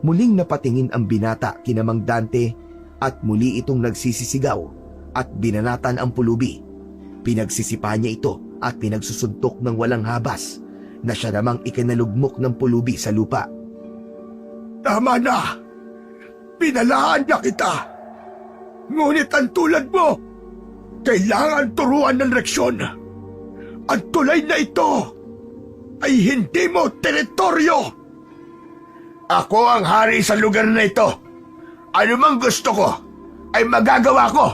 Muling napatingin ang binata kina Mang Dante at muli itong nagsisisigaw at binanatan ang pulubi. Pinagsisipa niya ito at pinagsusuntok ng walang habas na siya namang ikinalugmok ng pulubi sa lupa. Tama na! Pinalaan niya kita! Ngunit ang tulad mo, kailangan turuan ng leksyon. Ang tulay na ito ay hindi mo teritoryo. Ako ang hari sa lugar na ito. Ano mang gusto ko ay magagawa ko.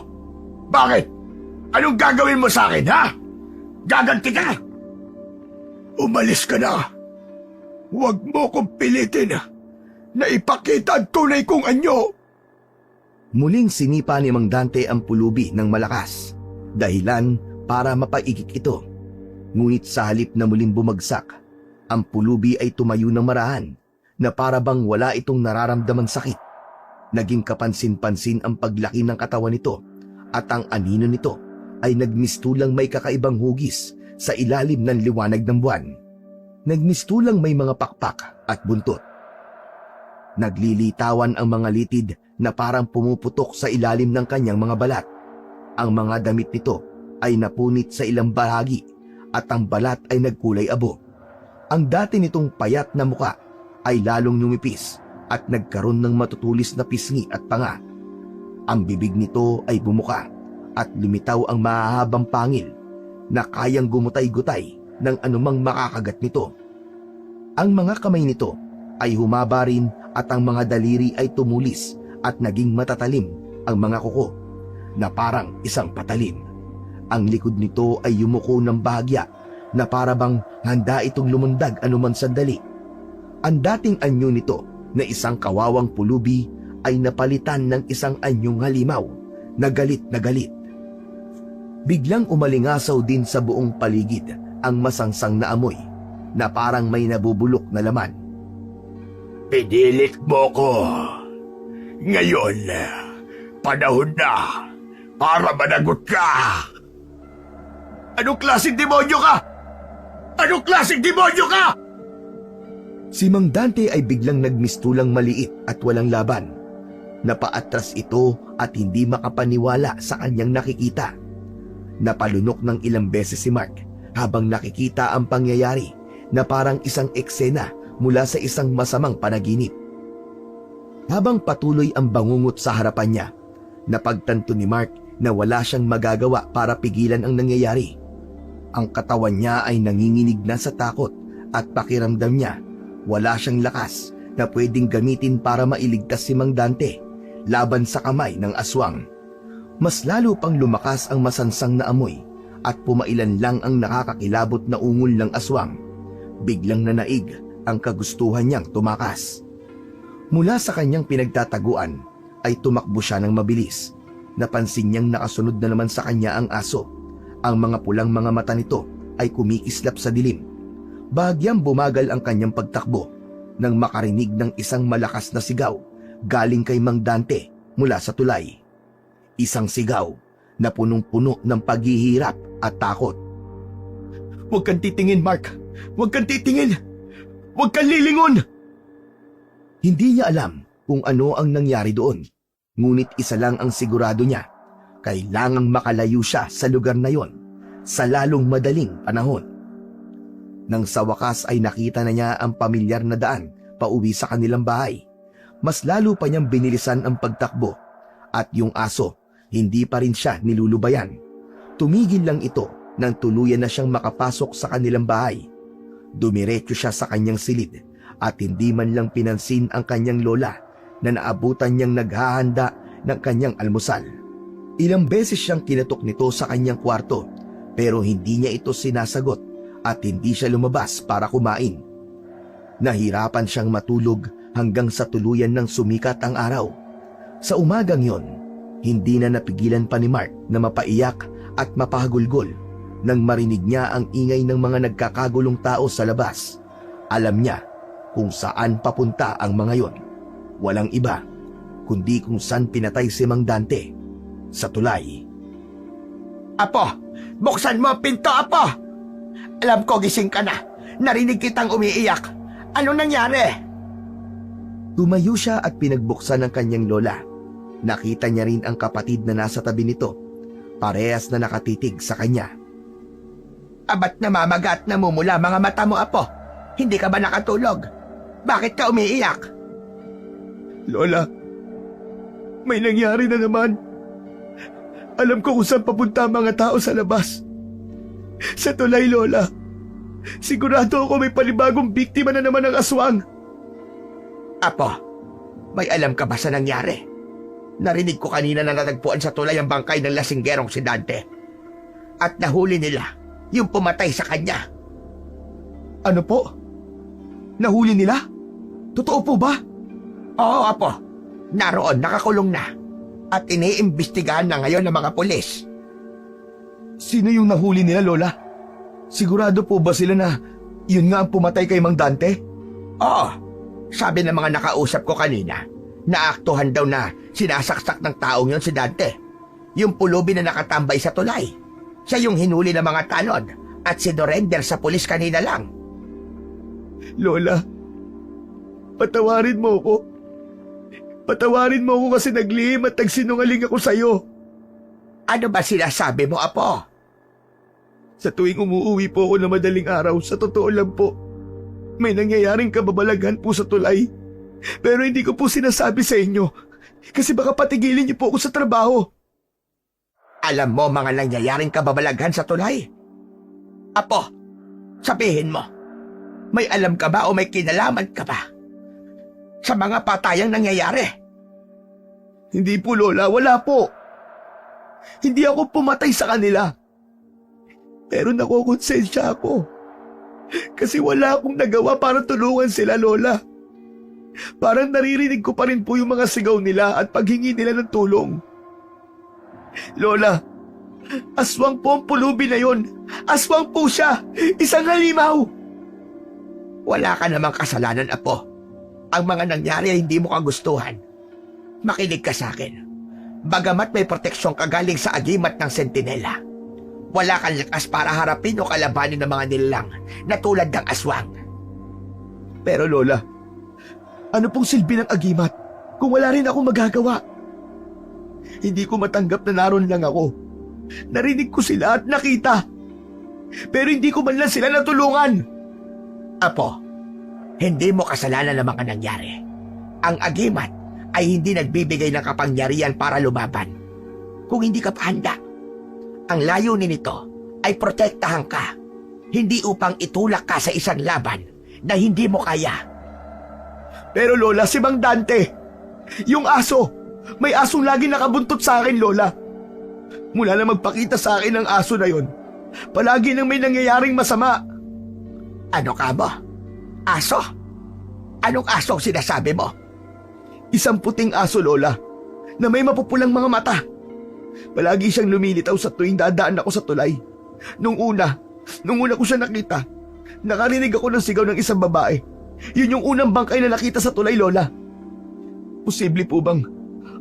Bakit? Anong gagawin mo sa akin, ha? Gaganti ka? Umalis ka na. Huwag mo kong pilitin na ipakita ang tunay kong anyo. Muling sinipa ni Mang Dante ang pulubi ng malakas, dahilan para mapaigik ito. Ngunit sa halip na muling bumagsak, ang pulubi ay tumayo ng marahan na para bang wala itong nararamdamang sakit. Naging kapansin-pansin ang paglaki ng katawan nito at ang anino nito ay nagmistulang may kakaibang hugis sa ilalim ng liwanag ng buwan. Nagmistulang may mga pakpak at buntot. Naglilitawan ang mga litid na parang pumuputok sa ilalim ng kanyang mga balat. Ang mga damit nito ay napunit sa ilang bahagi at ang balat ay nagkulay abo. Ang dati nitong payat na muka ay lalong numipis at nagkaroon ng matutulis na pisngi at panga. Ang bibig nito ay bumuka at lumitaw ang mahahabang pangil na kayang gumutay-gutay ng anumang makakagat nito. Ang mga kamay nito ay humaba rin at ang mga daliri ay tumulis at naging matatalim ang mga kuko na parang isang patalim. Ang likod nito ay yumuko ng bahagya na para bang handa itong lumundag anuman sandali. Ang dating anyo nito na isang kawawang pulubi ay napalitan ng isang anyong halimaw na galit na galit. Biglang umalingasaw din sa buong paligid ang masangsang na amoy na parang may nabubulok na laman. Pinilit mo ko. Ngayon, panahon na para managot ka. Anong klaseng demonyo ka? Anong klaseng demonyo ka? Si Mang Dante ay biglang nagmistulang maliit at walang laban. Napaatras ito at hindi makapaniwala sa kanyang nakikita. Napalunok ng ilang beses si Mark habang nakikita ang pangyayari na parang isang eksena mula sa isang masamang panaginip. Habang patuloy ang bangungot sa harapan niya, napagtanto ni Mark na wala siyang magagawa para pigilan ang nangyayari. Ang katawan niya ay nanginginig na sa takot at pakiramdam niya wala siyang lakas na pwedeng gamitin para mailigtas si Mang Dante laban sa kamay ng aswang. Mas lalo pang lumakas ang masansang na amoy at pumailan lang ang nakakakilabot na ungol ng aswang. Biglang nanaig ang kagustuhan niyang tumakas. Mula sa kanyang pinagtataguan ay tumakbo siya ng mabilis. Napansin niyang nakasunod na naman sa kanya ang aso. Ang mga pulang mga mata nito ay kumikislap sa dilim. Bahagyang bumagal ang kanyang pagtakbo nang makarinig ng isang malakas na sigaw galing kay Mang Dante mula sa tulay. Isang sigaw na punong-puno ng paghihirap at takot. "Huwag kang titingin, Mark! Huwag kang titingin! Huwag kang lilingon!" Hindi niya alam kung ano ang nangyari doon. Ngunit isa lang ang sigurado niya. Kailangang makalayo siya sa lugar na yon sa lalong madaling panahon. Nang sa wakas ay nakita na niya ang pamilyar na daan pauwi sa kanilang bahay. Mas lalo pa niyang binilisan ang pagtakbo at yung aso hindi pa rin siya nilulubayan. Tumigil lang ito nang tuluyan na siyang makapasok sa kanilang bahay. Dumiretso siya sa kanyang silid at hindi man lang pinansin ang kanyang lola na naabutan niyang naghahanda ng kanyang almusal. Ilang beses siyang kinatok nito sa kanyang kwarto pero hindi niya ito sinasagot at hindi siya lumabas para kumain. Nahirapan siyang matulog hanggang sa tuluyan ng sumikat ang araw. Sa umagang yon, hindi na napigilan pa ni Mark na mapaiyak at mapahagulgol nang marinig niya ang ingay ng mga nagkakagulong tao sa labas. Alam niya kung saan papunta ang mga yon. Walang iba kundi kung saan pinatay si Mang Dante, sa tulay. Apo, buksan mo ang pinto, Apo! Alam ko gising ka na. Narinig kitang umiiyak. Ano nangyari? Tumayo siya at pinagbuksan ang kanyang lola. Nakita niya rin ang kapatid na nasa tabi nito. Parehas na nakatitig sa kanya. Abat namamaga at namumula mga mata mo, Apo? Hindi ka ba nakatulog? Bakit ka umiiyak? Lola, may nangyari na naman. Alam ko kung saan papunta ang mga tao sa labas. Sa tulay, Lola. Sigurado ako may panibagong biktima na naman ng aswang. Apo, may alam ka ba sa nangyari? Narinig ko kanina na natagpuan sa tulay ang bangkay ng lasinggerong si Dante. At nahuli nila yung pumatay sa kanya. Ano po? Nahuli nila? Totoo po ba? Oo, Apo. Naroon, nakakulong na. At iniimbestigahan na ngayon ng mga pulis. Sino yung nahuli nila, Lola? Sigurado po ba sila na yun nga ang pumatay kay Mang Dante? Oo, sabi ng mga nakausap ko kanina, naaktuhan daw na sinasaksak ng taong yon si Dante. Yung pulubi na nakatambay sa tulay. Siya yung hinuli ng mga talon at sinurrender sa pulis kanina lang. Lola, patawarin mo ako. Patawarin mo ako kasi naglihim at nagsinungaling ako sa'yo. Ano ba sinasabi mo, Apo? Sa tuwing umuuwi po ako na madaling araw, sa totoo lang po, may nangyayaring kababalaghan po sa tulay. Pero hindi ko po sinasabi sa inyo kasi baka patigilin niyo po ako sa trabaho. Alam mo mga nangyayaring kababalaghan sa tulay? Apo, sabihin mo, may alam ka ba o may kinalaman ka ba sa mga patayang nangyayari? Hindi po, Lola, wala po. Hindi ako pumatay sa kanila. Pero nakukonsensya ako. Kasi wala akong nagawa para tulungan sila, Lola. Parang naririnig ko pa rin po yung mga sigaw nila at paghingi nila ng tulong. Lola, aswang po ang pulubi na yon. Aswang po siya. Isang halimaw. Wala ka namang kasalanan, Apo. Ang mga nangyari ay hindi mo kagustuhan. Makinig ka sa akin. Bagamat may proteksyon ka galing sa agimat ng sentinela, wala kang lakas para harapin o kalabanin ng mga nilalang na tulad ng aswang. Pero Lola, ano pong silbi ng agimat kung wala rin akong magagawa? Hindi ko matanggap na naroon lang ako. Narinig ko sila at nakita. Pero hindi ko man lang sila natulungan. Apo, hindi mo kasalanan ng mga nangyari. Ang agimat ay hindi nagbibigay ng kapangyarihan para lumaban kung hindi ka pa handa. Ang layunin nito ay protektahan ka, hindi upang itulak ka sa isang laban na hindi mo kaya. Pero Lola, si Mang Dante, yung aso, may asong lagi nakabuntot sa akin, Lola. Mula na magpakita sa akin ang aso na yon, palagi nang may nangyayaring masama. Ano ka ba? Aso? Anong aso ang sinasabi mo? Isang puting aso, Lola, na may mapupulang mga mata. Palagi siyang lumilitaw sa tuwing dadaan ako sa tulay. Nung una ko siya nakita, nakarinig ako ng sigaw ng isang babae. Yun yung unang bangkay na nakita sa tulay, Lola. Posible po bang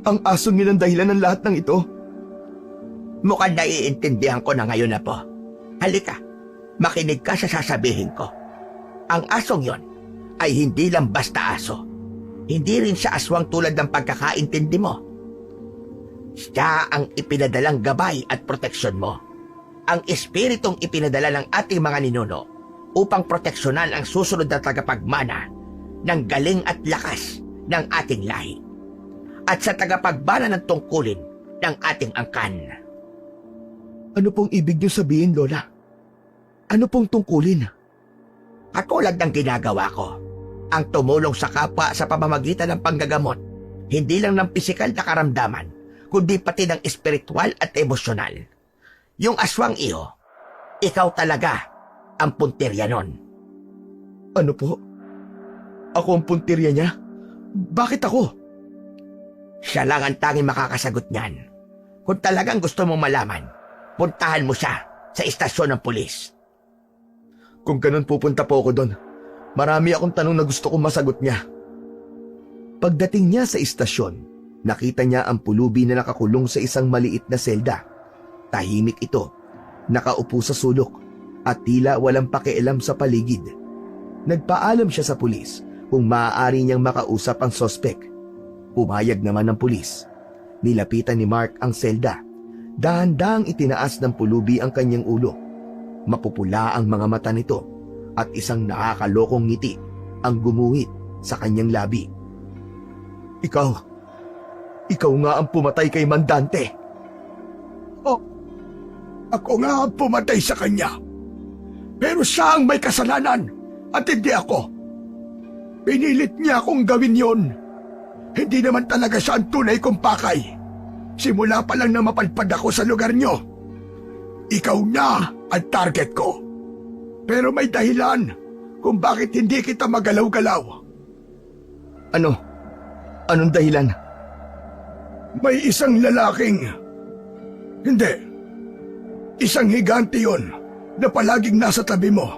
ang asong yun ang dahilan ng lahat ng ito? Mukhang naiintindihan ko na ngayon, Apo. Halika, makinig ka sa sasabihin ko. Ang asong yon ay hindi lang basta aso. Hindi rin siya aswang tulad ng pagkakaintindi mo. Siya ang ipinadalang gabay at proteksyon mo. Ang espiritong ipinadala ng ating mga ninuno upang proteksyonan ang susunod na tagapagmana ng galing at lakas ng ating lahi at sa tagapagbana ng tungkulin ng ating angkan. Ano pong ibig niyo sabihin, Lola? Ano pong tungkulin? Katulad ng ginagawa ko, ang tumulong sa kapwa sa pamamagitan ng panggagamot, hindi lang ng pisikal na karamdaman, kundi pati ng espiritual at emosyonal. Yung aswang iyo, ikaw talaga ang puntirya nun. Ano po? Ako ang puntirya niya? Bakit ako? Siya lang ang tanging makakasagot niyan. Kung talagang gusto mong malaman, puntahan mo siya sa istasyon ng pulis. Kung ganun pupunta po ako doon. Marami akong tanong na gusto kong masagot niya. Pagdating niya sa istasyon, nakita niya ang pulubi na nakakulong sa isang maliit na selda. Tahimik ito, nakaupo sa sulok at tila walang pakialam sa paligid. Nagpaalam siya sa pulis kung maaari niyang makausap ang sospek. Pumayag naman ng pulis. Nilapitan ni Mark ang selda. Dahan-dahang itinaas ng pulubi ang kanyang ulo. Mapupula ang mga mata nito at isang nakakalokong ngiti ang gumuhit sa kanyang labi. Ikaw nga ang pumatay kay Mang Dante. Oh, ako nga ang pumatay sa kanya. Pero siya ang may kasalanan at hindi ako. Pinilit niya akong gawin yon. Hindi naman talaga siya ang tunay kong pakay. Simula pa lang na mapadpad ako sa lugar niyo. Ikaw na ang target ko. Pero may dahilan kung bakit hindi kita magalaw-galaw. Ano? Anong dahilan? May isang lalaking... Hindi. Isang higante yon na palaging nasa tabi mo.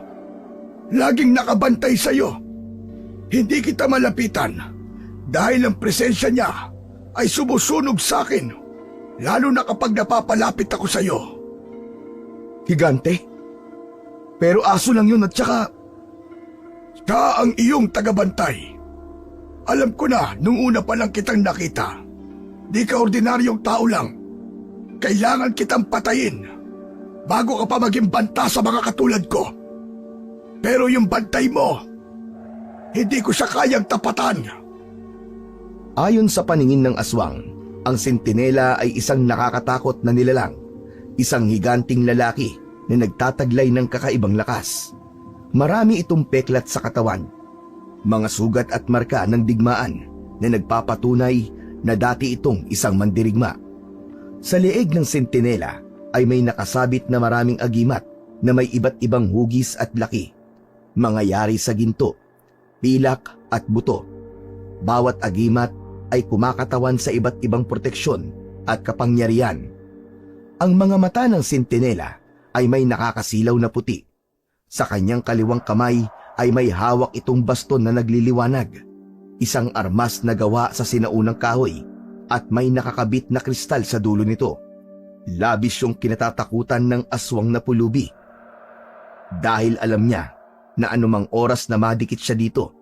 Laging nakabantay sa'yo. Hindi kita malapitan dahil ang presensya niya ay sumusunog sa akin, lalo na kapag napapalapit ako sa'yo. Higante? Pero aso lang yun at saka... Siya ang iyong tagabantay. Alam ko na nung una pa lang kitang nakita. Di ka ordinaryong tao lang. Kailangan kitang patayin bago ka pa maging banta sa mga katulad ko. Pero yung bantay mo, hindi ko siya kayang tapatan. Ayon sa paningin ng aswang, ang sentinela ay isang nakakatakot na nilalang, isang higanting lalaki na nagtataglay ng kakaibang lakas. Marami itong peklat sa katawan, mga sugat at marka ng digmaan na nagpapatunay na dati itong isang mandirigma. Sa leeg ng sentinela ay may nakasabit na maraming agimat na may iba't ibang hugis at laki, mga yari sa ginto, pilak at buto. Bawat agimat ay kumakatawan sa iba't ibang proteksyon at kapangyarihan. Ang mga mata ng sentinela ay may nakakasilaw na puti. Sa kanyang kaliwang kamay ay may hawak itong baston na nagliliwanag, isang armas na gawa sa sinaunang kahoy at may nakakabit na kristal sa dulo nito. Labis yung kinatatakutan ng aswang na pulubi. Dahil alam niya na anumang oras na madikit siya dito,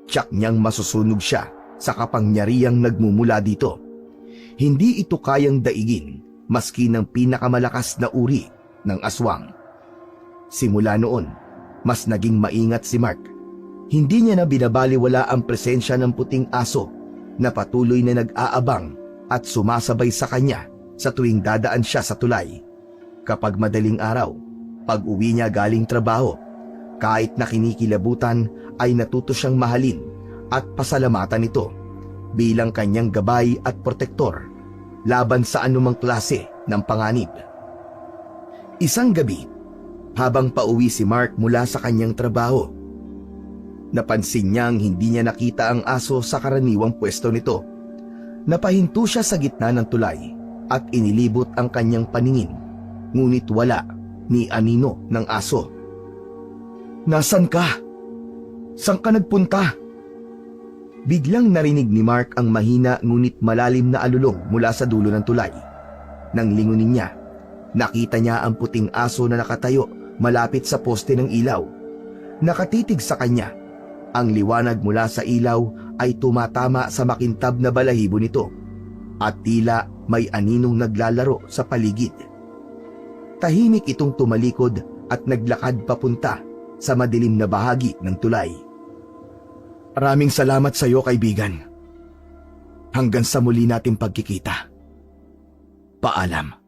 tiyak niyang masusunog siya sa kapangyarihang nagmumula dito. Hindi ito kayang daigin maski ng pinakamalakas na uri ng aswang. Simula noon, mas naging maingat si Mark. Hindi niya na binabaliwala ang presensya ng puting aso na patuloy na nag-aabang at sumasabay sa kanya sa tuwing dadaan siya sa tulay. Kapag madaling araw, pag-uwi niya galing trabaho, kahit na kinikilabutan ay natuto siyang mahalin at pasalamatan ito bilang kanyang gabay at protektor laban sa anumang klase ng panganib. Isang gabi, habang pauwi si Mark mula sa kanyang trabaho, napansin niyang hindi niya nakita ang aso sa karaniwang pwesto nito. Napahinto siya sa gitna ng tulay at inilibot ang kanyang paningin, ngunit wala ni anino ng aso. "Nasaan ka? Saan ka nagpunta?" Biglang narinig ni Mark ang mahina ngunit malalim na alulong mula sa dulo ng tulay. Nang lingunin niya, nakita niya ang puting aso na nakatayo malapit sa poste ng ilaw. Nakatitig sa kanya. Ang liwanag mula sa ilaw ay tumatama sa makintab na balahibo nito at tila may aninong naglalaro sa paligid. Tahimik itong tumalikod at naglakad papunta sa madilim na bahagi ng tulay. "Maraming salamat sa iyo, kaibigan. Hanggang sa muli nating pagkikita. Paalam."